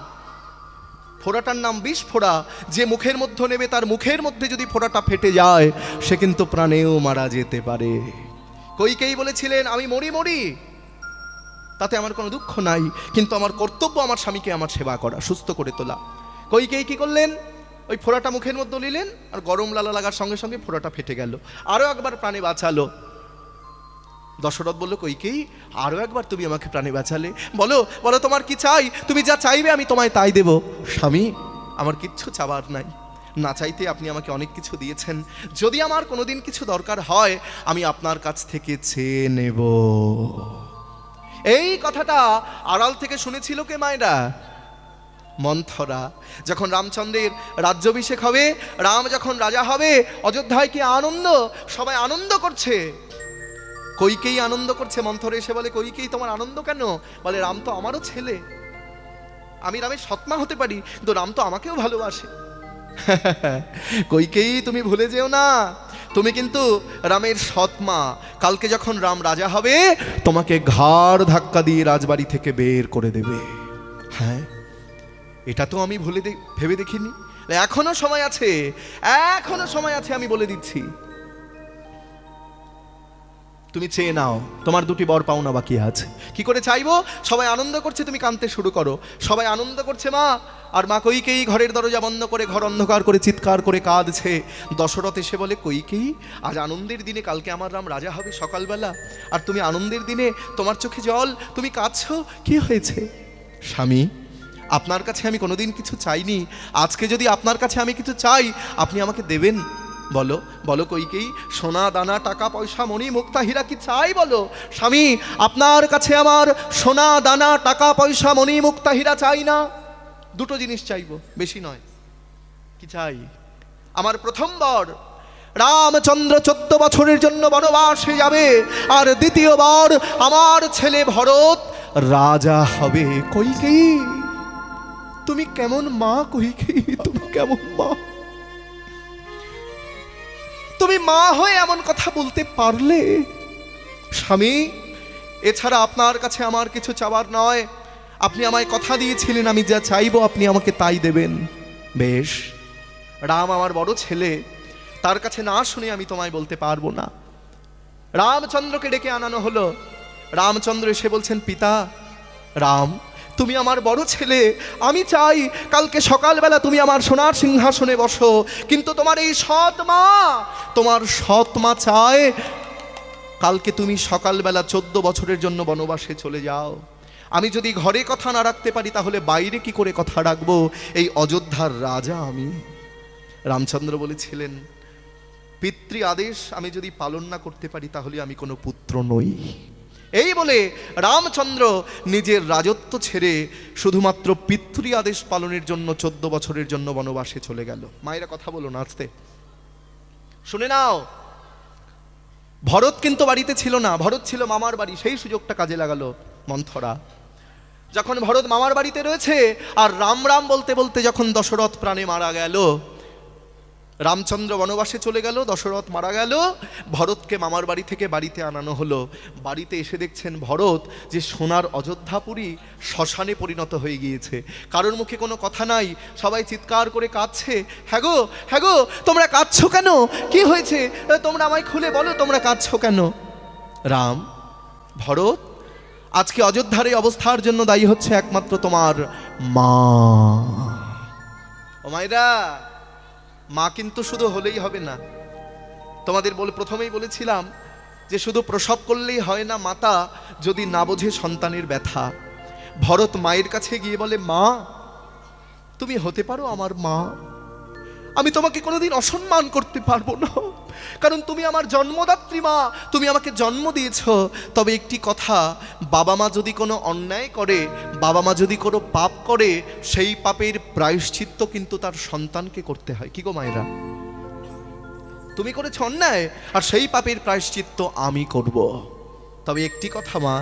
ফোড়াটার নাম বিষ ফোড়া। যে মুখের মধ্যে নেবে তার মুখের মধ্যে যদি ফোড়াটা ফেটে যায় সে কিন্তু প্রাণেও মারা যেতে পারে। কৈকেয়ী বলেছিলেন আমি মরি মরি, তাতে আমার কোনো দুঃখ নাই, কিন্তু আমার কর্তব্য আমার স্বামীকে আমার সেবা করা, সুস্থ করে তোলা। কৈকেয়ী কি করলেন? ওই ফোড়াটা মুখের মধ্যে নিলেন আর গরম লালা লাগার সঙ্গে সঙ্গে ফোড়াটা ফেটে গেল। আরও একবার প্রাণে বাঁচালো। দশরথ বলল, কৈকেয়ী আরও একবার তুমি আমাকে প্রাণে বাঁচালে, বলো বলো তোমার কি চাই? তুমি যা চাইবে আমি তোমায় তাই দেব। স্বামী, আমার কিচ্ছু চাওয়ার নাই, না চাইতে আপনি আমাকে অনেক কিছু দিয়েছেন। যদি আমার কোনোদিন কিছু দরকার হয় আমি আপনার কাছ থেকে চেয়ে নেব। এই কথাটা আড়াল থেকে শুনেছিল কে মায়েরা? মন্থরা। যখন রামচন্দ্রের রাজ্যাভিষেক হবে, রাম যখন রাজা হবে, অযোধ্যায় কি আনন্দ, সবাই আনন্দ করছে। কৈকেয়ী আনন্দ করছে। মন্থরা এসে বলে, কৈকেয়ী তোমার আনন্দ কেন? বলে, রাম তো আমারও ছেলে, আমি রামের সৎমা হতে পারি, কিন্তু রাম তো আমাকেও ভালোবাসে। কৈকেয়ী তুমি ভুলে যেও না, তুমি কিন্তু রামের সৎমা। কালকে যখন রাম রাজা হবে তোমাকে ঘাড় ধাক্কা দিয়ে রাজবাড়ি থেকে বের করে দেবে। হ্যাঁ, এটা তো আমি ভেবে দেখিনি। এখনো সময় আছে, এখনো সময় আছে, আমি বলে দিচ্ছি। তুমি চেয়ে নাও, তোমার 2টি বর পাওনা বাকি আছে। কি করে চাইবো? সবাই আনন্দ করছে, তুমি কাঁদতে শুরু করো। সবাই আনন্দ করছে মা, আর মা কৈকেয়ী ঘরের দরজা বন্ধ করে ঘর অন্ধকার করে চিৎকার করে কাঁদছে। দশরথ এসে বলে, কৈকেয়ী আজ আনন্দের দিনে, কালকে আমার রাম রাজা হবে সকালবেলা, আর তুমি আনন্দের দিনে তোমার চোখে জল, তুমি কাঁদছো, কি হয়েছে? স্বামী, আপনার কাছে আমি কোনোদিন কিছু চাইনি, আজকে যদি আপনার কাছে আমি কিছু চাই আপনি আমাকে দেবেন? বলো বলো কৈকেয়ী, সোনা দানা টাকা পয়সা মণি মুক্তা হীরা কি চাই বলো? স্বামী, আপনার কাছে আমার সোনা দানা টাকা পয়সা মণি মুক্তা হীরা চাই না, 2টো জিনিস চাইবো, বেশি নয়। কি চাই? আমার প্রথম বর রামচন্দ্র 14 বছরের জন্য বনবাসে যাবে, আর দ্বিতীয়বার আমার ছেলে ভরত রাজা হবে। কৈকেয়ী তুমি কেমন মা? কৈকেয়ী তুমি কেমন মা? তুমি মা হয়ে এমন কথা বলতে পারলে? স্বামী, এছাড়া আপনার কাছে আমার কিছু চাওয়ার নয়। আপনি আমায় কথা দিয়েছিলেন আমি যা চাইবো আপনি আমাকে তাই দেবেন। বেশ, রাম আমার বড় ছেলে, তার কাছে না শুনে আমি তোমায় বলতে পারবো না। রামচন্দ্রকে ডেকে আনানো হলো। রামচন্দ্র এসে বলছেন, পিতা রাম, তুমি আমার বড় ছেলে, আমি চাই কালকে সকালবেলা তুমি আমার সোনার সিংহাসনে বসো, কিন্তু তোমার এই সৎ মা চায় কালকে তুমি সকালবেলা 14 বছরের জন্য বনবাসে চলে যাও। আমি যদি ঘরে কথা না রাখতে পারি তাহলে বাইরে কি করে কথা রাখবো? এই অযোধ্যার রাজা আমি। রামচন্দ্র বলেছিলেন, পিতৃ আদেশ আমি যদি পালন না করতে পারি তাহলে আমি কোনো পুত্র নই। এই বলে রামচন্দ্র নিজের রাজত্ব ছেড়ে শুধুমাত্র পিতৃ আদেশ পালনের জন্য 14 বছরের জন্য বনবাসে চলে গেল। মায়েরা কথা বলো না, আস্তে শুনে নাও। ভরত কিন্তু বাড়িতে ছিল না, ভরত ছিল মামার বাড়ি। সেই সুযোগটা কাজে লাগালো মন্থরা। যখন ভরত মামার বাড়িতে রয়েছে আর রাম রাম বলতে বলতে যখন দশরথ প্রাণে মারা গেল, রামচন্দ্র বনবাসে চলে গেল, দশরথ মারা গেল, ভরতকে মামার বাড়ি থেকে বাড়িতে আনানো হলো। বাড়িতে এসে দেখছেন ভরত যে সোনার অযোধ্যাপুরী শ্মশানে পরিণত হয়ে গিয়েছে। কারোর মুখে কোনো কথা নাই, সবাই চিৎকার করে কাঁদছে। হ্যাঁ গো তোমরা কাঁদছো কেন? কি হয়েছে? তোমরা আমায় খুলে বলো, তোমরা কাঁদছো কেন? রাম, ভরত, আজকে অযোধ্যার এই অবস্থার জন্য দায়ী হচ্ছে একমাত্র তোমার মা। ও মায়েরা, মা কিন্তু শুধু হলেই হবে না। তোমাদের প্রথমেই বলেছিলাম যে শুধু প্রসব করলেই হয় না মাতা, যদি না বোঝে সন্তানের ব্যথা। ভরত মায়ের কাছে গিয়ে বলে, মা তুমি হতে পারো আমার মা, আমি তোমাকে কোনোদিন অসম্মান করতে পারবো না, কারণ তুমি আমার জন্মদাত্রী মা, তুমি আমাকে জন্ম দিয়েছ। তবে একটি কথা, বাবা মা যদি কোনো অন্যায় করে, বাবা মা যদি কোনো পাপ করে, সেই পাপের প্রায়শ্চিত্ত কিন্তু তার সন্তানকে করতে হয়। কি গো মায়েরা, তুমি করেছ অন্যায় আর সেই পাপের প্রায়শ্চিত্ত আমি করব। তবে একটি কথা মা,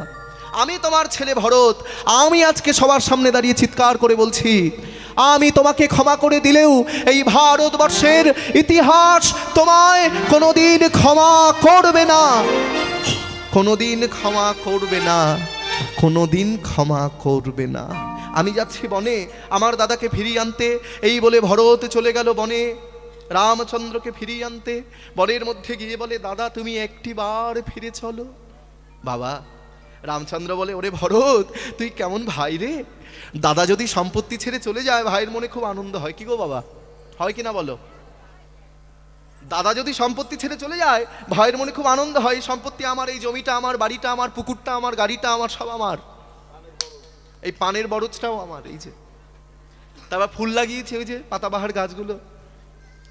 আমি তোমার ছেলে ভরত, আমি আজকে সবার সামনে দাঁড়িয়ে চিৎকার করে বলছি, আমি তোমাকে ক্ষমা করে দিলেও এই ভারতবর্ষের ইতিহাস তোমায় কোনোদিন ক্ষমা করবে না, কোনোদিন ক্ষমা করবে না, কোনোদিন ক্ষমা করবে না। আমি যাচ্ছি বনে আমার দাদাকে ফিরিয়ে আনতে। এই বলে ভরত চলে গেল বনে রামচন্দ্রকে ফিরিয়ে আনতে। বনের মধ্যে গিয়ে বলে, দাদা তুমি একটিবার ফিরে চলো। বাবা, রামচন্দ্র বলে, ওরে ভরত তুই কেমন ভাই রে, দাদা যদি সম্পত্তি ছেড়ে চলে যায় ভাইয়ের মনে খুব আনন্দ হয়। কি গো বাবা, হয় কিনা বলো? দাদা যদি সম্পত্তি ছেড়ে চলে যায় ভাইয়ের মনে খুব আনন্দ হয়। সম্পত্তি আমার, এই জমিটা আমার, বাড়িটা আমার, পুকুরটা আমার, গাড়িটা আমার, সব আমার, এই পানের বরজটাও আমার, এই যে তারপর ফুল লাগিয়েছে ওই যে পাতাবাহার গাছগুলো,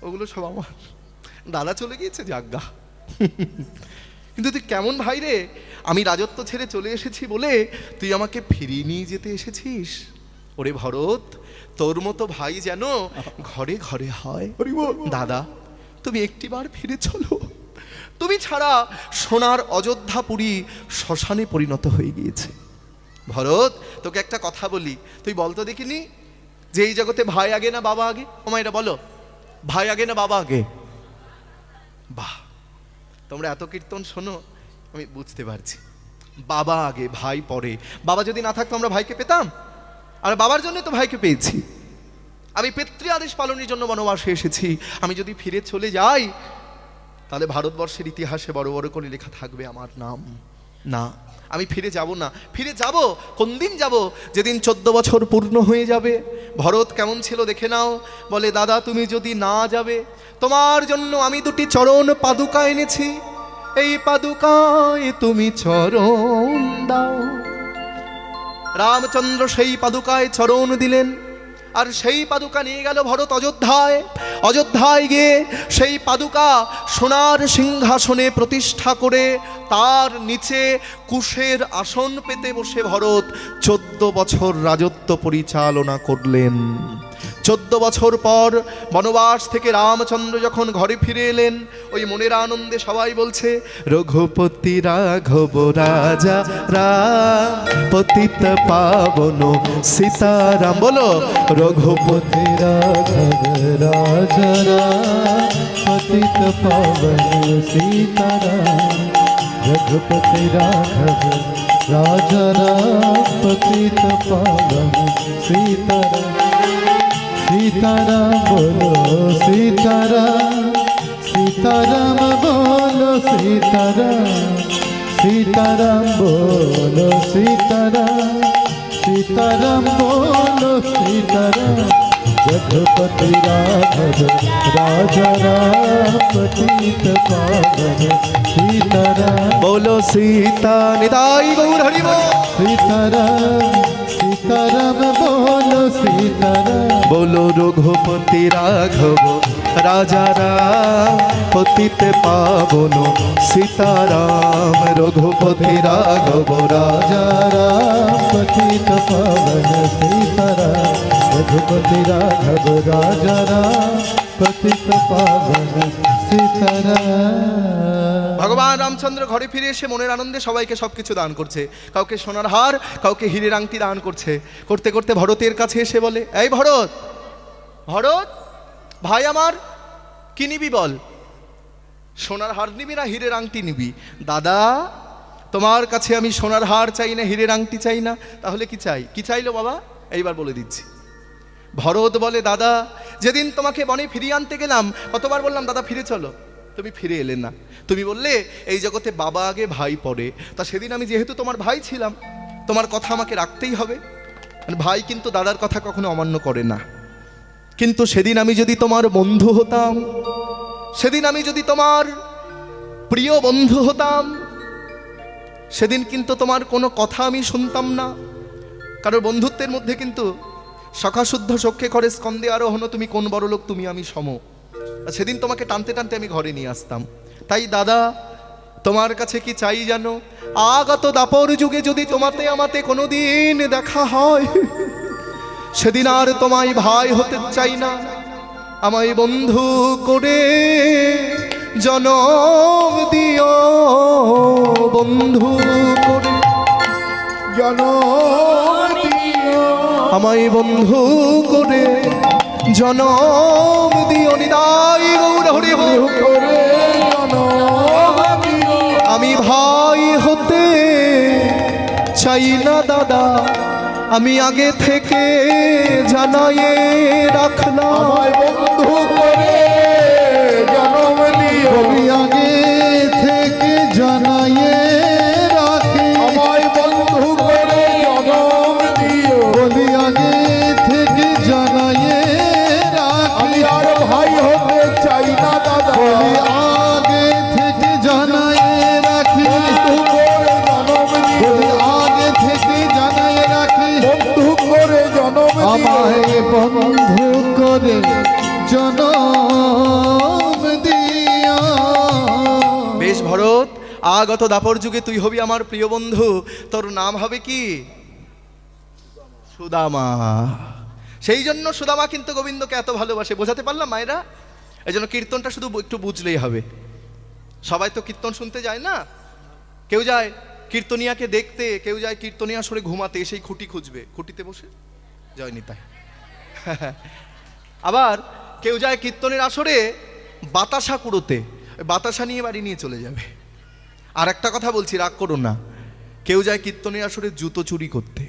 ওগুলো সব আমার। দাদা চলে গিয়েছে যাজ্ঞা। কিন্তু তুই কেমন ভাই রে, আমি রাজত্ব ছেড়ে চলে এসেছি বলে তুই আমাকে ফিরিয়ে নিয়ে যেতে এসেছিস। ওরে ভরত, তোর মতো ভাই যেন ঘরে ঘরে হয়। দাদা তুমি একটিবার ফিরে চলো, তুমি ছাড়া সোনার অযোধ্যাপুরী শ্মশানে পরিণত হয়ে গিয়েছে। ভরত তোকে একটা কথা বলি, তুই বলতো দেখিনি যে এই জগতে ভাই আগে না বাবা আগে? ও মা এটা বলো, ভাই আগে না বাবা আগে? বাহ, তোমরা এত কীর্তন শোনো, আমি বুঝতে পারছি। বাবা আগে, ভাই পরে। বাবা যদি না থাকতো আমরা ভাইকে পেতাম? আর বাবার জন্য তো ভাইকে পেয়েছি। আমি পিতৃ আদেশ পালনের জন্য বনবাসে এসেছি। আমি যদি ফিরে চলে যাই তাহলে ভারতবর্ষের ইতিহাসে বড় বড় করে লেখা থাকবে আমার নাম। না, আমি ফিরে যাব না। ফিরে যাব কোন দিন যাব? যেদিন 14 বছর পূর্ণ হয়ে যাবে। ভরত কেমন ছিল দেখে নাও। বলে, দাদা তুমি যদি না যাবে, তোমার জন্য আমি দুটি চরণ পাদুকা এনেছি, এই পাদুকায় তুমি চরণ দাও। রামচন্দ্র সেই পাদুকায় চরণ দিলেন, আর সেই পাদুকা নিয়ে গেল ভরত অযোধ্যায়। অযোধ্যায় গিয়ে সেই পাদুকা সোনার সিংহাসনে প্রতিষ্ঠা করে তার নিচে কুশের আসন পেতে বসে ভরত 14 বছর রাজত্ব পরিচালনা করলেন। 14 বছর পর বনবাস থেকে রামচন্দ্র যখন ঘরে ফিরে এলেন, ওই মনের আনন্দে সবাই বলছে, রঘুপতি রাঘব রাজা রাম পতিত পাবন সীতারাম। বলো, রঘুপতি রাঘব রাজা রাম পতিত পাবন সীতারাম। रघुपति राघव राजा राम पतित पावन सीताराम। सीताराम बोलो सीताराम, सीताराम बोलो सीताराम, सीताराम बोलो सीताराम, सीताराम बोलो सीताराम। रघुपति राघव राजा राम पतित पावन सीताराम। बोलो सीता निताई गौर हरि बोल। सीताराम सीताराम बोलो सीताराम। बोलो रघुपति राघव রাজারাম পতিত পাবন সীতারাম রঘুপতি রাঘব রাজা राम पतित पावन सीताराम रघुपति राघव राजा राम पतित पावन सीताराम। ভগবান রামচন্দ্র ঘরে ফিরে এসে মনের আনন্দে সবাইকে সবকিছু দান করছে। কাউকে সোনার হার, কাউকে হীরের আংটি দান করছে। করতে করতে ভরতের কাছে এসে বলে, এই ভরত, ভরত ভাই আমার, কি নিবি বল? সোনার হার নিবি না হীরের আংটি নিবি? দাদা, তোমার কাছে আমি সোনার হার চাই না, হীরের আংটি চাই না, তাহলে কি চাই? কি চাইলো বাবা? এইবার বলে দিচ্ছি। ভরত বলে, দাদা যেদিন তোমাকে বনে ফিরিয়ে আনতে গেলাম, কতবার বললাম দাদা ফিরে চলো, তুমি ফিরে এলে না। তুমি বললে এই জগতে বাবা আগে ভাই পরে। তা সেদিন আমি যেহেতু তোমার ভাই ছিলাম, তোমার কথা আমাকে রাখতেই হবে। ভাই কিন্তু দাদার কথা কখনো অমান্য করে না। কিন্তু সেদিন আমি যদি তোমার বন্ধু হতাম, সেদিন আমি যদি তোমার প্রিয় বন্ধু হতাম, সেদিন কিন্তু তোমার কোনো কথা আমি শুনতাম না। কারণ বন্ধুত্বের মধ্যে কিন্তু সখা শুদ্ধ সখ্যে করে স্কন্দে আরোহণ, তুমি কোন বড় লোক, তুমি আমি সম। সেদিন তোমাকে টানতে টানতে আমি ঘরে নিয়ে আসতাম। তাই দাদা, তোমার কাছে কি চাই জানো? আগত দাপর যুগে যদি তোমাতে আমাতে কোনোদিন দেখা হয়, সেদিন আর তোমায় ভাই হতে চাই না, আমায় বন্ধু করে জনম দিও, বন্ধু করে জনম দিও, আমায় বন্ধু করে জনম দিও। নিতাই গৌর হরি বল। করে জনম দিও। আমি ভাই হতে চাই না দাদা, আমি আগে থেকে জানাইয়ে রাখলাম। আমায় বন্ধু করে জনম দিও। আমি আগে থেকে জানাইয়ে রাখি, আমায় বন্ধু করে জনম দিও। বলি আগে থেকে জানাইয়ে রাখি, আমি আর ভাই হতে চাই না দাদা। বলি আগে থেকে জানাইয়ে রাখি, বন্ধু করে জনম দিও। বলি আগে থেকে জানাইয়ে রাখি, বন্ধু করে জনম দিও। আমায় বন্ধু করে জনম দিও। বেশ ভরত, আগত দাপর যুগে তুই হবি আমার প্রিয় বন্ধু। তোর নাম হবে কি? সুদামা। সেই জন্য সুদামা কিন্তু গোবিন্দকে এত ভালোবাসে। বোঝাতে পারলাম মায়েরা? এই জন্য কীর্তনটা শুধু একটু বুঝলেই হবে। সবাই তো কীর্তন শুনতে যায় না, কেউ যায় কীর্তনিয়াকে দেখতে, কেউ যায় কীর্তনিয়া সরে ঘুমাতে, সেই খুঁটি খুঁজবে, খুঁটিতে বসে জয় নিতাই। আবার কেউ যায় কীর্তনের আসরে বাতাসা কুড়োতে, ওই বাতাসা নিয়ে বাড়ি নিয়ে চলে যাবে। আর একটা কথা বলছি, রাগ করো না, কেউ যায় কীর্তনের আসরে জুতো চুরি করতে।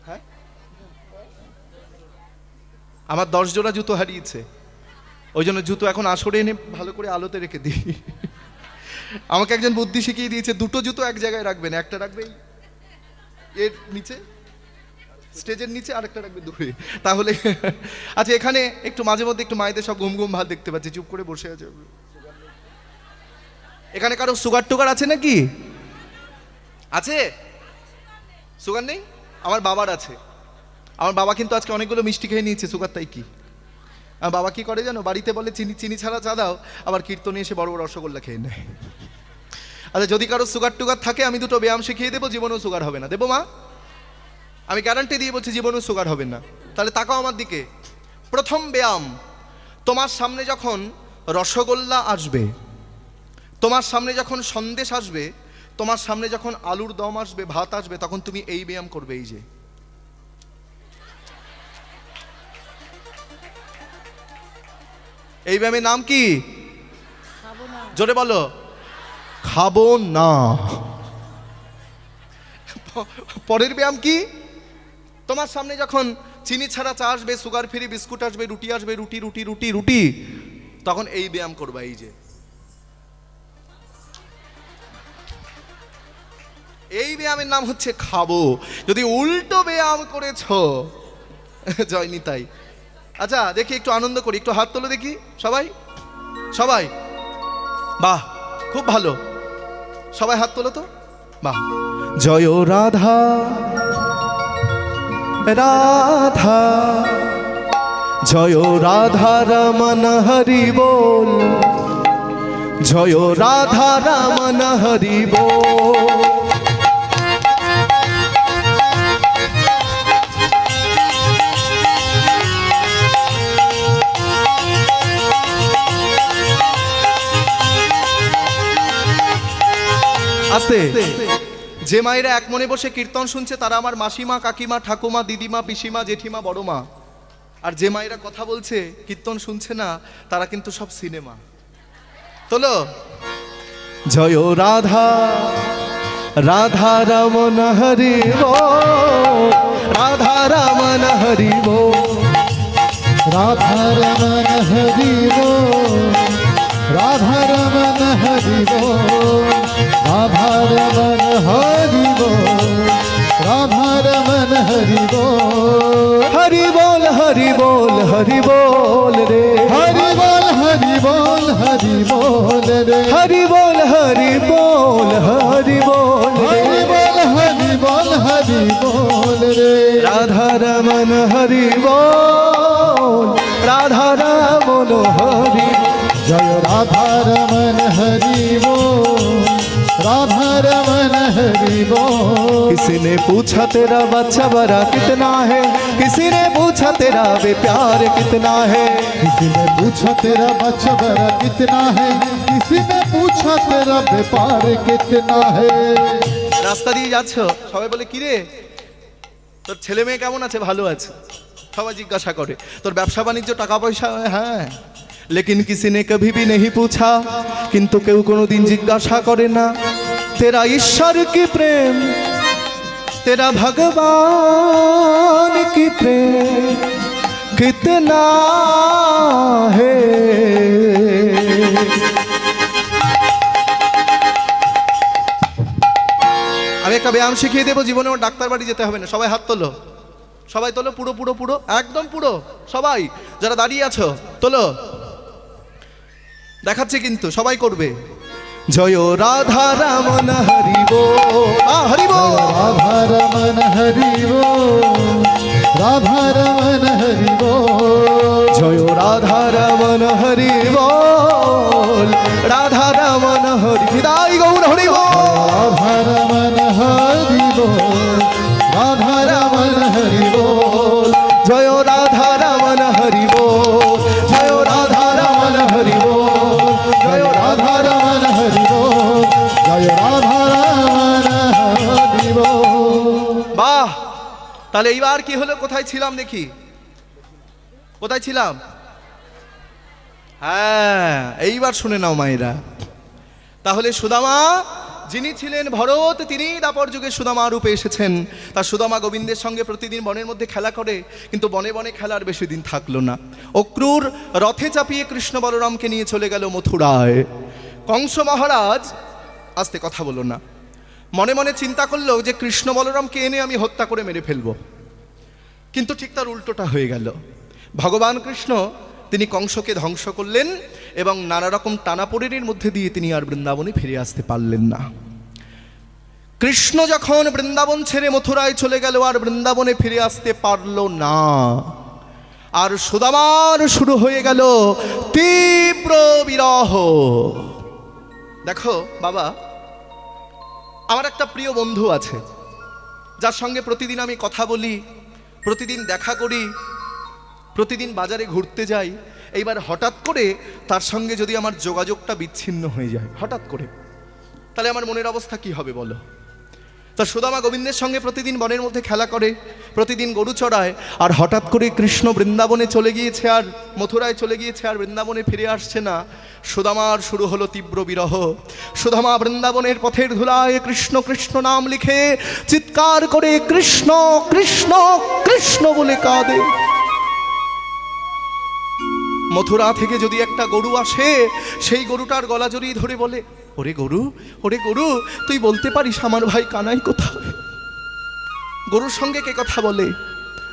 হ্যাঁ, আমার 10 জোড়া জুতো হারিয়েছে, ওই জন্য জুতো এখন আসরে এনে ভালো করে আলোতে রেখে দিই। আমাকে একজন বুদ্ধি শিখিয়ে দিয়েছে, দুটো জুতো এক জায়গায় রাখবেন, একটা রাখবে এর নিচে, স্টেজের নিচে, আরেকটা রাখবে দূরে, তাহলে। আচ্ছা, এখানে একটু মাঝে মধ্যে একটু মায়েদের সব ঘুম ঘুম ভাত দেখতে পাচ্ছি, চুপ করে বসে আছে। এখানে কারো সুগার টুগার আছে নাকি? আছে? সুগার নেই? আমার বাবার আছে। আমার বাবা কিন্তু আজকে অনেকগুলো মিষ্টি খেয়ে নিয়েছে, সুগার তাই কি? আমার বাবা কি করে জানো? বাড়িতে বলে চিনি চিনি ছাড়া চা দাও, আবার কীর্তনে এসে বড় বড় রসগোল্লা খেয়ে নেয়। আচ্ছা, যদি কারো সুগার টুগার থাকে, আমি দুটো ব্যায়াম শিখিয়ে দেবো, জীবনেও সুগার হবে না। দেবো মা? আমি গ্যারান্টি দিয়ে বলছি, জীবনেও সুগার হবে না। তাহলে তাকাও আমার দিকে। প্রথম ব্যায়াম, তোমার সামনে যখন রসগোল্লা আসবে, তোমার সামনে যখন সন্দেশ আসবে, তোমার সামনে যখন আলুর দম আসবে, ভাত আসবে, তখন তুমি এই ব্যায়াম করবে, এই যে। এই ব্যায়ামের নাম কি? জোরে বলো। খাবো না। পরের ব্যায়াম কি? তোমার সামনে যখন চিনি ছাড়া চা আসবে, সুগার ফ্রি বিস্কুট আসবে, রুটি আসবে, রুটি রুটি রুটি রুটি, তখন এই ব্যায়াম করবা, এই যে। এই ব্যায়ামের নাম হচ্ছে খাবো। যদি উল্টো ব্যায়াম করেছো, জয় নিতাই। আচ্ছা, দেখি একটু আনন্দ করি, একটু হাত তোলো দেখি সবাই, সবাই। বাহ, খুব ভালো, সবাই হাত তোলো তো। বাহ। জয় রাধা রাধা, জয় রাধা রমন হরি বল, জয় রাধা রমন হরি বল। আস্তে, যে মায়েরা এক মনে বসে কীর্তন শুনছে তারা আমার মাসিমা, কাকিমা, ঠাকুমা, দিদিমা, পিসিমা, জেঠিমা, বড় মা। আর যে মায়েরা কথা বলছে কীর্তন শুনছে না তারা কিন্তু সব সিনেমা। তোলো, জয় রাধা, রাধা রমন হরি বল, রাধা রমন হরি বল, রাধা রমন হরি বল, রাধা রমন হরি বল, রাধা রমন হরি বল, রাধা রমন হরি বল, হরি বল, হরি বল, হরি বল রে, হরি বল, হরি বল, হরি বল রে, হরি বল, হরি বল, হরি বল রে, হরি বল, হরি বল, হরি বল রে। রাধা রমন হরি বল, রাধা রমন হরি বল। जय राधा रमन हरि बोल, राधा रमन हरि बोल। किसी ने पूछा तेरा बच्चा बड़ा कितना है, किसी ने पूछा तेरा वे प्यार कितना है, किसी ने पूछा तेरा बच्चा बड़ा कितना है, किसी ने पूछा तेरा व्यापार कितना है। রাস্তা দিয়ে যাচ্ছ সবাই বলে কি রে তোর ছেলে মেয়ে কেমন আছে? ভালো আছে। সবাই জিজ্ঞাসা করে তোর ব্যবসা বাণিজ্য টাকা পয়সা? হ্যাঁ। लेकिन किसी ने कभी भी नहीं पूछा, किंतु केउ कोनो दिन जिज्ञासा करे ना तेरा ईश्वर की प्रेम, तेरा भगवान की प्रेम कितना है। আমি একটা ব্যায়াম শিখিয়ে দেবো, জীবনে আমার ডাক্তার বাড়ি যেতে হবে না। সবাই হাত তোলো, সবাই তোলো, পুরো পুরো পুরো একদম পুরো সবাই যারা দাঁড়িয়ে আছো তোলো। দেখাচ্ছে কিন্তু সবাই করবে। জয় রাধা রমন হরি বল, হরি বল, राधा रमन हरि बोल, राधा रमन हरि बोल। জয় রাধা রমন হরি বল, রাধা রমন হরি বিদায় গৌর হরি বল, राधा रमन हरि बोल, राधा रमन हरि बोल। জয় রাধা রমন হরি বল, জয় রাধা রমন হরি বল, जय राधा रमन हरि बोल, जय राधा रमन हरि बोल। বাহ। তাহলে এইবার কি হলো? কোথায় ছিলাম দেখি, কোথায় ছিলাম? হ্যাঁ, এইবার শুনে নাও মায়েরা। তাহলে সুদামা যিনি ছিলেন ভরত, তিনি দাপর যুগে সুদামা রূপে এসেছেন। তার সুদামা গোবিন্দের সঙ্গে প্রতিদিন বনের মধ্যে খেলা করে, কিন্তু বনে বনে খেলার বেশি দিন থাকলো না। অক্রূর রথে চাপিয়ে কৃষ্ণ বলরামকে নিয়ে চলে গেল মথুরায়। কংস মহারাজ, আস্তে কথা বলো না, মনে মনে চিন্তা করলো যে কৃষ্ণ বলরামকে এনে আমি হত্যা করে মেরে ফেলবো, কিন্তু ঠিক তার উল্টোটা হয়ে গেল। ভগবান কৃষ্ণ তিনি কংসকে ধ্বংস করলেন এবং নানা রকম টানাপোড়েনের মধ্যে দিয়ে তিনি আর বৃন্দাবনে ফিরে আসতে পারলেন না। কৃষ্ণ যখন বৃন্দাবন ছেড়ে মথুরায় চলে গেল আর বৃন্দাবনে ফিরে আসতে পারল না, আর সুদামার শুরু হয়ে গেল তীব্র বিরহ। দেখো বাবা, আমার একটা প্রিয় বন্ধু আছে যার সঙ্গে প্রতিদিন আমি কথা বলি, প্রতিদিন দেখা করি, প্রতিদিন বাজারে ঘুরতে যাই। এইবার হঠাৎ করে তার সঙ্গে যদি আমার যোগাযোগটা বিচ্ছিন্ন হয়ে যায় হঠাৎ করে, তাহলে আমার মনের অবস্থা কি হবে বলো? তা সুদামা গোবিন্দের সঙ্গে প্রতিদিন বনের মধ্যে খেলা করে, প্রতিদিন গরু চড়ায়, আর হঠাৎ করে কৃষ্ণ বৃন্দাবনে চলে গিয়েছে আর মথুরায় চলে গিয়েছে আর বৃন্দাবনে ফিরে আসছে না। সুদামার শুরু হলো তীব্র বিরহ। সুদামা বৃন্দাবনের পথের ধুলায় কৃষ্ণ কৃষ্ণ নাম লিখে চিৎকার করে কৃষ্ণ কৃষ্ণ কৃষ্ণ বলে কাঁদে। মথুরা থেকে যদি একটা গরু আসে, সেই গরুটার গলা জড়িয়ে ধরে বলে, ওরে গরু, ওরে গরু, তুই বলতে পারিস আমার ভাই কানাই কোথায়? গরুর সঙ্গে কে কথা বলে?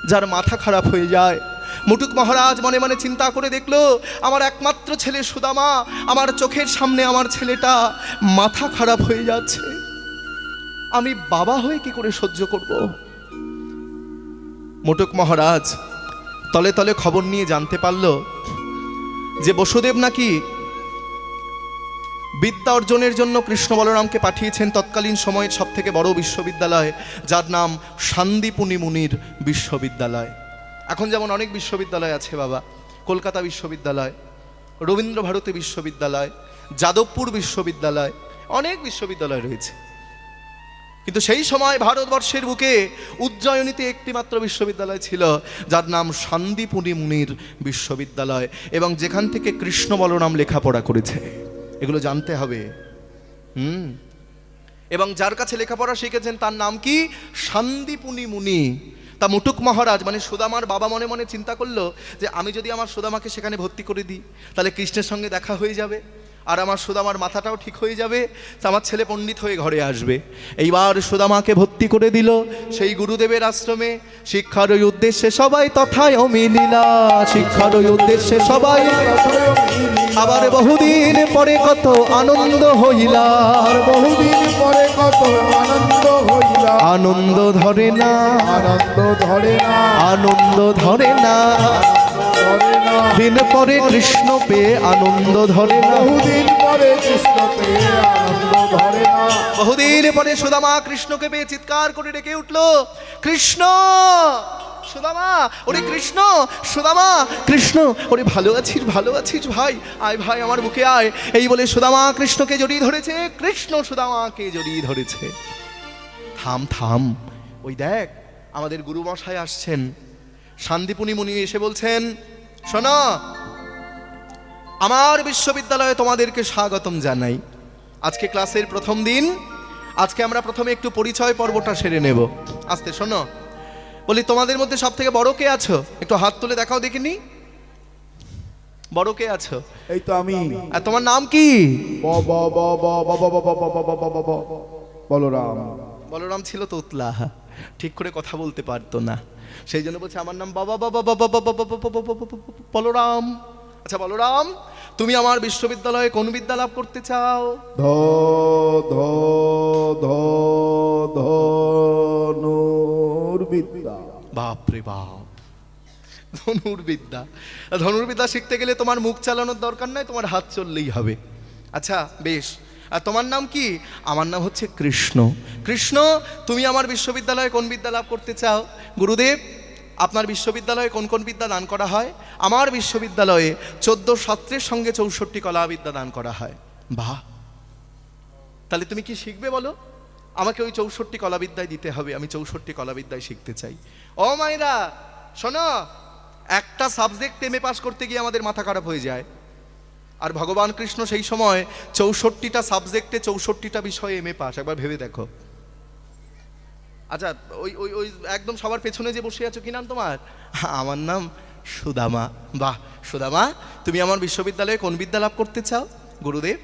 যার মাথা খারাপ হয়ে যায়। মুটুক মহারাজ মনে মনে চিন্তা করে দেখলো, আমার একমাত্র ছেলে সুদামা, আমার চোখের সামনে আমার ছেলেটা মাথা খারাপ হয়ে যাচ্ছে, আমি বাবা হয়ে কি করে সহ্য করব? মোটক মহারাজ তলে তলে খবর নিয়ে জানতে পারল যে বসুদেব নাকি বিদ্যা অর্জনের জন্য কৃষ্ণ বলরামকে পাঠিয়েছেন তৎকালীন সময়ের সব থেকে বড় বিশ্ববিদ্যালয়, যার নাম শান্তিপুনি মুনির বিশ্ববিদ্যালয়। এখন যেমন অনেক বিশ্ববিদ্যালয় আছে বাবা, কলকাতা বিশ্ববিদ্যালয়, রবীন্দ্র ভারতী বিশ্ববিদ্যালয়, যাদবপুর বিশ্ববিদ্যালয়, অনেক বিশ্ববিদ্যালয় রয়েছে, কিন্তু সেই সময় ভারতবর্ষের বুকে উজ্জয়িনীতে একটি মাত্র বিশ্ববিদ্যালয় ছিল, যার নাম শান্তিপুনি মুনির বিশ্ববিদ্যালয়, এবং যেখান থেকে কৃষ্ণ বলরাম লেখাপড়া করেছে। এগুলো জানতে হবে। এবং যার কাছে লেখাপড়া শিখেছেন তার নাম কি? শান্তিপুনি মুনি। তা মুটুক মহারাজ মানে সুদামার বাবা মনে মনে চিন্তা করলো যে আমি যদি আমার সুদামাকে সেখানে ভর্তি করে দিই তাহলে কৃষ্ণের সঙ্গে দেখা হয়ে যাবে, আর আমার সুদামার মাথাটাও ঠিক হয়ে যাবে, তা আমার ছেলে পণ্ডিত হয়ে ঘরে আসবে। এইবার সুদামাকে ভর্তি করে দিল সেই গুরুদেবের আশ্রমে। শিক্ষার ওই উদ্দেশ্যে সবাই তথায় অমিলিলা, শিক্ষার ওই উদ্দেশ্যে সবাই। আবার বহুদিন পরে কত আনন্দ হইলা, বহুদিন পরে কত আনন্দ হইলা। আনন্দ ধরে না, আনন্দ ধরে না, আনন্দ ধরে না, ধরে না। দিন পরে কৃষ্ণ পেয়ে আনন্দ ধরে না। বহুদিন পরে কৃষ্ণ পেয়ে আনন্দ ধরে না। বহুদিন পরে সুদামা কৃষ্ণকে পেয়ে চিৎকার করে ডেকে উঠলো, কৃষ্ণ! সুদামা, ওরে কৃষ্ণ! সুদামা, কৃষ্ণ! ওরে ভালো আছিস, ভালো আছিস ভাই? আয় ভাই আমার বুকে আয়। এই বলে সুদামা কৃষ্ণকে জড়িয়ে ধরেছে, কৃষ্ণ সুদামাকে জড়িয়ে ধরেছে। থাম থাম, ওই দেখ আমাদের গুরুমশাই আসছেন। শান্তিপুনি মুনি এসে বলছেন, শোনো, আমার বিশ্ববিদ্যালয়ে তোমাদেরকে স্বাগতম জানাই। আজকে ক্লাসের প্রথম দিন, আজকে আমরা প্রথমে একটু পরিচয় পর্বটা সেরে নেব। আস্তে শোনো, বলি তোমাদের মধ্যে সব থেকে বড় কে আছো? একটু হাত তুলে দেখাও দেখিনি, বড় কে আছো? এই তো আমি। আর তোমার নাম কি? বলরাম। বলরাম ছিল তো উতলা, ঠিক করে কথা বলতে পারতো না, সেই জন্য বলছে আমার নাম বাবা বাবা বাবা বাবা বলরাম। আচ্ছা বলরাম, তুমি আমার বিশ্ববিদ্যালয়ে কোন বিদ্যা লাভ করতে চাও? ধনুর্বিদ্যা। বাপরে বাপ, ধনুর্বিদ্যা! ধনুর্বিদ্যা শিখতে গেলে তোমার মুখ চালানোর দরকার নাই, তোমার হাত চললেই হবে। আচ্ছা বেশ, আর তোমার নাম কি? আমার নাম হচ্ছে কৃষ্ণ। কৃষ্ণ, তুমি আমার বিশ্ববিদ্যালয়ে কোন বিদ্যা লাভ করতে চাও? গুরুদেব, আপনার বিশ্ববিদ্যালয়ে কোন কোন বিদ্যা দান করা হয়? আমার বিশ্ববিদ্যালয়ে 14 শাস্ত্রের সঙ্গে 64 কলা বিদ্যা দান করা হয়। বাহ, তাহলে তুমি কি শিখবে বলো? আমাকে ওই 64 কলাবিদ্যায় দিতে হবে, আমি 64 কলাবিদ্যায় শিখতে চাই। ও মাইরা শোনো, একটা সাবজেক্ট এমএ পাস করতে গিয়ে আমাদের মাথা খারাপ হয়ে যায়, আর ভগবান কৃষ্ণ সেই সময় 64টা সাবজেক্টে 64টা বিষয়ে এমএ পাস। একবার ভেবে দেখো। আচ্ছা ওই ওই ওই একদম সবার পেছনে যে বসে আছো, কি নাম তোমার? আমার নাম সুদামা। বাহ সুদামা, তুমি আমার বিশ্ববিদ্যালয়ে কোন বিদ্যা লাভ করতে চাও? গুরুদেব,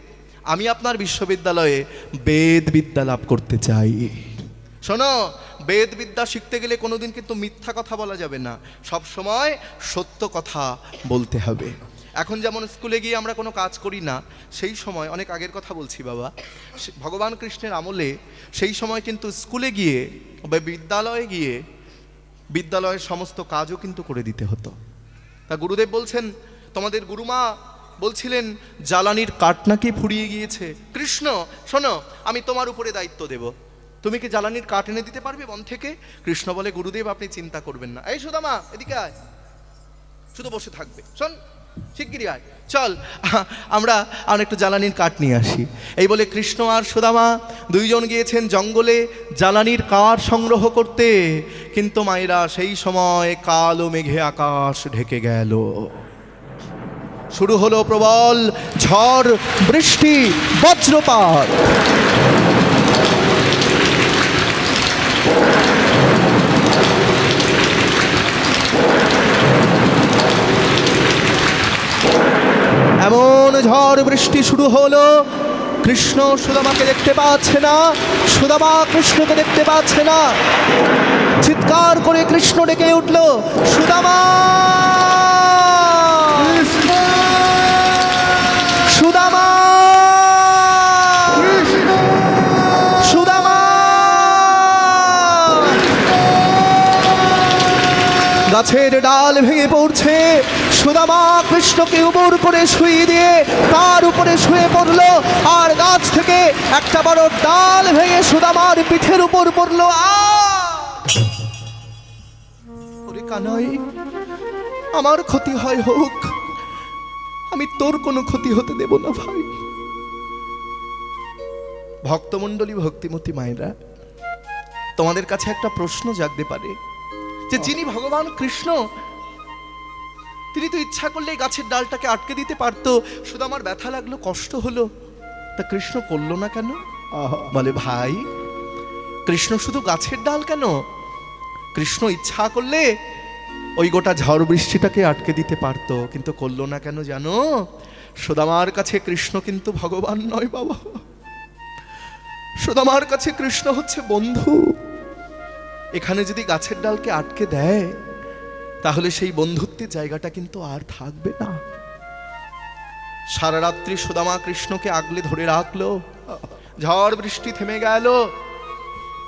আমি আপনার বিশ্ববিদ্যালয়ে বেদ বিদ্যা লাভ করতে চাই। শোনো, বেদ বিদ্যা শিখতে গেলে কোনোদিন কিন্তু মিথ্যা কথা বলা যাবে না, সব সময় সত্য কথা বলতে হবে। এখন যেমন স্কুলে গিয়ে আমরা কোনো কাজ করি না, সেই সময় অনেক আগের কথা বলছি বাবা, ভগবান কৃষ্ণের আমলে সেই সময় কিন্তু স্কুলে গিয়ে বা বিদ্যালয়ে গিয়ে বিদ্যালয়ের সমস্ত কাজও কিন্তু করে দিতে হতো। তা গুরুদেব বলছেন, তোমাদের গুরুমা বলছিলেন জ্বালানির কাঠ নাকি ফুরিয়ে গিয়েছে। কৃষ্ণ শোনো, আমি তোমার উপরে দায়িত্ব দেব, তুমি কি জ্বালানির কাঠ এনে দিতে পারবে বন থেকে? কৃষ্ণ বলে, গুরুদেব আপনি চিন্তা করবেন না। এই সুদামা এদিকে আয়, শুধু বসে থাকবে, শোন শিগগিরই আয়, চল আমরা আর একটু জ্বালানির কাঠ নিয়ে আসি। এই বলে কৃষ্ণ আর সুদামা দুইজন গিয়েছেন জঙ্গলে জ্বালানির কাঠ সংগ্রহ করতে। কিন্তু মায়েরা সেই সময় কালো মেঘে আকাশ ঢেকে গেল, শুরু হলো প্রবল ঝড়, বৃষ্টি, বজ্রপাত। এমন ঝড় বৃষ্টি শুরু হলো, কৃষ্ণ সুদামাকে দেখতে পাচ্ছে না, সুদামা কৃষ্ণকে দেখতে পাচ্ছে না। চিৎকার করে কৃষ্ণ ডেকে উঠল, সুদামা! সুদামা! সুদামা! গাছের ডাল ভেঙে পড়ছে, সুদামা কৃষ্ণকে উপর করে শুয়ে দিয়ে তার উপরে শুয়ে পড়লো, আর গাছ থেকে একটা বড় ডাল ভেঙে সুদামার পিঠের উপর পড়লো। ওরে কানাই, আমার ক্ষতি হয় হোক, আমি তোর কোনো ক্ষতি হতে দেব না ভাই। ভক্তমণ্ডলী, ভক্তিমতী মায়েরা, তোমাদের কাছে একটা প্রশ্ন জাগতে পারে যে যিনি ভগবান কৃষ্ণ, তিনি তো ইচ্ছা করলে এই গাছের ডালটাকে আটকে দিতে পারতো, শুধু আমার ব্যথা লাগলো, কষ্ট হলো, তা কৃষ্ণ করলো না কেন? বলে ভাই, কৃষ্ণ শুধু গাছের ডাল কেন, কৃষ্ণ ইচ্ছা করলে ওই গোটা ঝড় বৃষ্টিটাকে আটকে দিতে পারতো, কিন্তু করলো না কেন জানো? সুদামার কাছে কৃষ্ণ কিন্তু ভগবান নয় বাবা, সুদামার কাছে কৃষ্ণ হচ্ছে বন্ধু। এখানে যদি গাছের ডালকে আটকে দেয়, তাহলে সেই বন্ধুত্বের জায়গাটা কিন্তু আর থাকবে না। সারা রাত্রি সুদামা কৃষ্ণকে আগলে ধরে রাখলো, ঝড় বৃষ্টি থেমে গেল।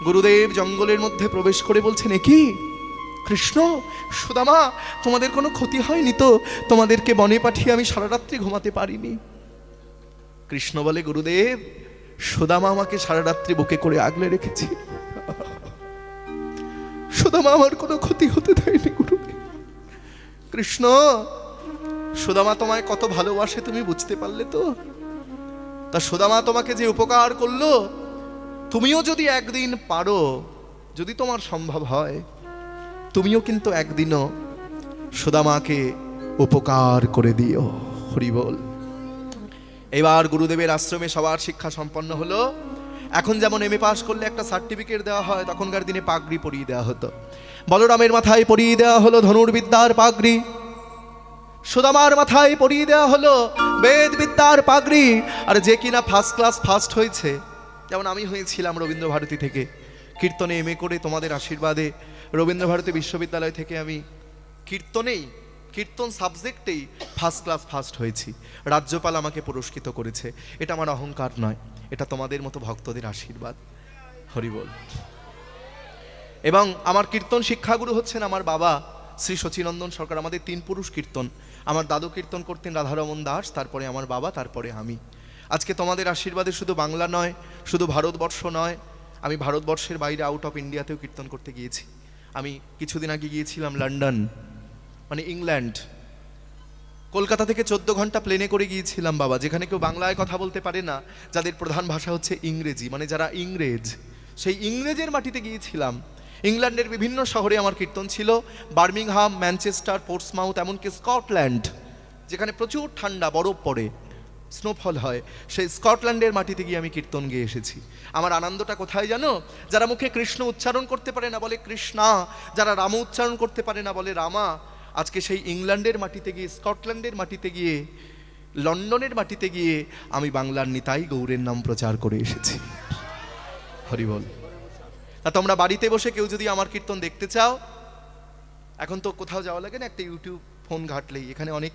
গুরুদেব জঙ্গলের মধ্যে প্রবেশ করে বলছেন, এ কি কৃষ্ণ, সুদামা, তোমাদের কোনো ক্ষতি হয়নি তো? তোমাদেরকে বনে পাঠিয়ে আমি সারা রাত্রি ঘুমাতে পারিনি। কৃষ্ণ বলে, গুরুদেব, সুদামা আমাকে সারা রাত্রি বুকে করে আগলে রেখেছি, সুদামা আমার কোনো ক্ষতি হতে দেয়নি গুরুদেব। কৃষ্ণ, সুদামা তোমায় কত ভালোবাসে তুমি বুঝতে পারলে তো? তা সুদামা তোমাকে যে উপকার করলো, তুমিও যদি একদিন পারো, যদি তোমার সম্ভব হয়, তুমিও কিন্তু একদিনও সুদামাকে উপকার করে দিও। হরি বল। এবার গুরুদেবের আশ্রমে সবার শিক্ষা সম্পন্ন হলো। এখন যেমন এমএ পাস করলে একটা সার্টিফিকেট দেওয়া হয়, তখনকার দিনে পাগড়ি পরিয়ে দেওয়া হতো। বলরামের মাথায় পরিয়ে দেওয়া হলো ধনুর্বিদ্যার পাগড়ি, সুদামার মাথায় পরিয়ে দেওয়া হলো বেদ বিদ্যার পাগড়ি। আর যে কিনা ফার্স্ট ক্লাস ফার্স্ট হয়েছে, যেমন আমি হয়েছিলাম রবীন্দ্র ভারতী থেকে, কীর্তনে এমএ করে তোমাদের আশীর্বাদে রবীন্দ্র ভারতী বিশ্ববিদ্যালয় থেকে আমি কীর্তন সাবজেক্টেই ফার্স্ট ক্লাস ফার্স্ট হয়েছি। রাজ্যপাল আমাকে পুরস্কৃত করেছে। এটা আমার অহংকার নয়, এটা তোমাদের মতো ভক্তদের আশীর্বাদ। হরি বল। এবং আমার কীর্তন শিক্ষাগুরু হচ্ছেন আমার বাবা শ্রী শচীনন্দন সরকার। আমাদের 3 পুরুষ কীর্তন, আমার দাদু কীর্তন করতেন রাধারমন দাস, তারপরে আমার বাবা, তারপরে আমি। আজকে তোমাদের আশীর্বাদে শুধু বাংলা নয়, শুধু ভারতবর্ষ নয়, আমি ভারতবর্ষের বাইরে আউট অফ ইন্ডিয়াতেও কীর্তন করতে গিয়েছি। আমি কিছুদিন আগে গিয়েছিলাম লন্ডন, মানে ইংল্যান্ড। কলকাতা থেকে 14 ঘন্টা প্লেনে করে গিয়েছিলাম বাবা, যেখানে কেউ বাংলায় কথা বলতে পারে না, যাদের প্রধান ভাষা হচ্ছে ইংরেজি, মানে যারা ইংরেজ, সেই ইংরেজের মাটিতে গিয়েছিলাম। ইংল্যান্ডের বিভিন্ন শহরে আমার কীর্তন ছিল, বার্মিংহাম, ম্যানচেস্টার, পোর্টসমাউথ, এমনকি স্কটল্যান্ড, যেখানে প্রচুর ঠান্ডা, বরফ পড়ে, স্নোফল হয়, সেই স্কটল্যান্ডের মাটিতে গিয়ে আমি কীর্তন গেয়ে এসেছি। আমার আনন্দটা কোথায় জানো? যারা মুখে কৃষ্ণ উচ্চারণ করতে পারে না বলে কৃষ্ণা, যারা রাম উচ্চারণ করতে পারে না বলে রামা। আজকে সেই ইংল্যান্ডের মাটিতে গিয়ে, স্কটল্যান্ডের মাটিতে গিয়ে, লন্ডনের মাটিতে গিয়ে আমি বাংলার নিতাই গৌরের নাম প্রচার করে এসেছি। হরি বল। তা তোমরা বাড়িতে বসে কেউ যদি আমার কীর্তন দেখতে চাও, এখন তো কোথাও যাওয়া লাগে না, একটা ইউটিউব ফোন ঘাটলেই এখানে অনেক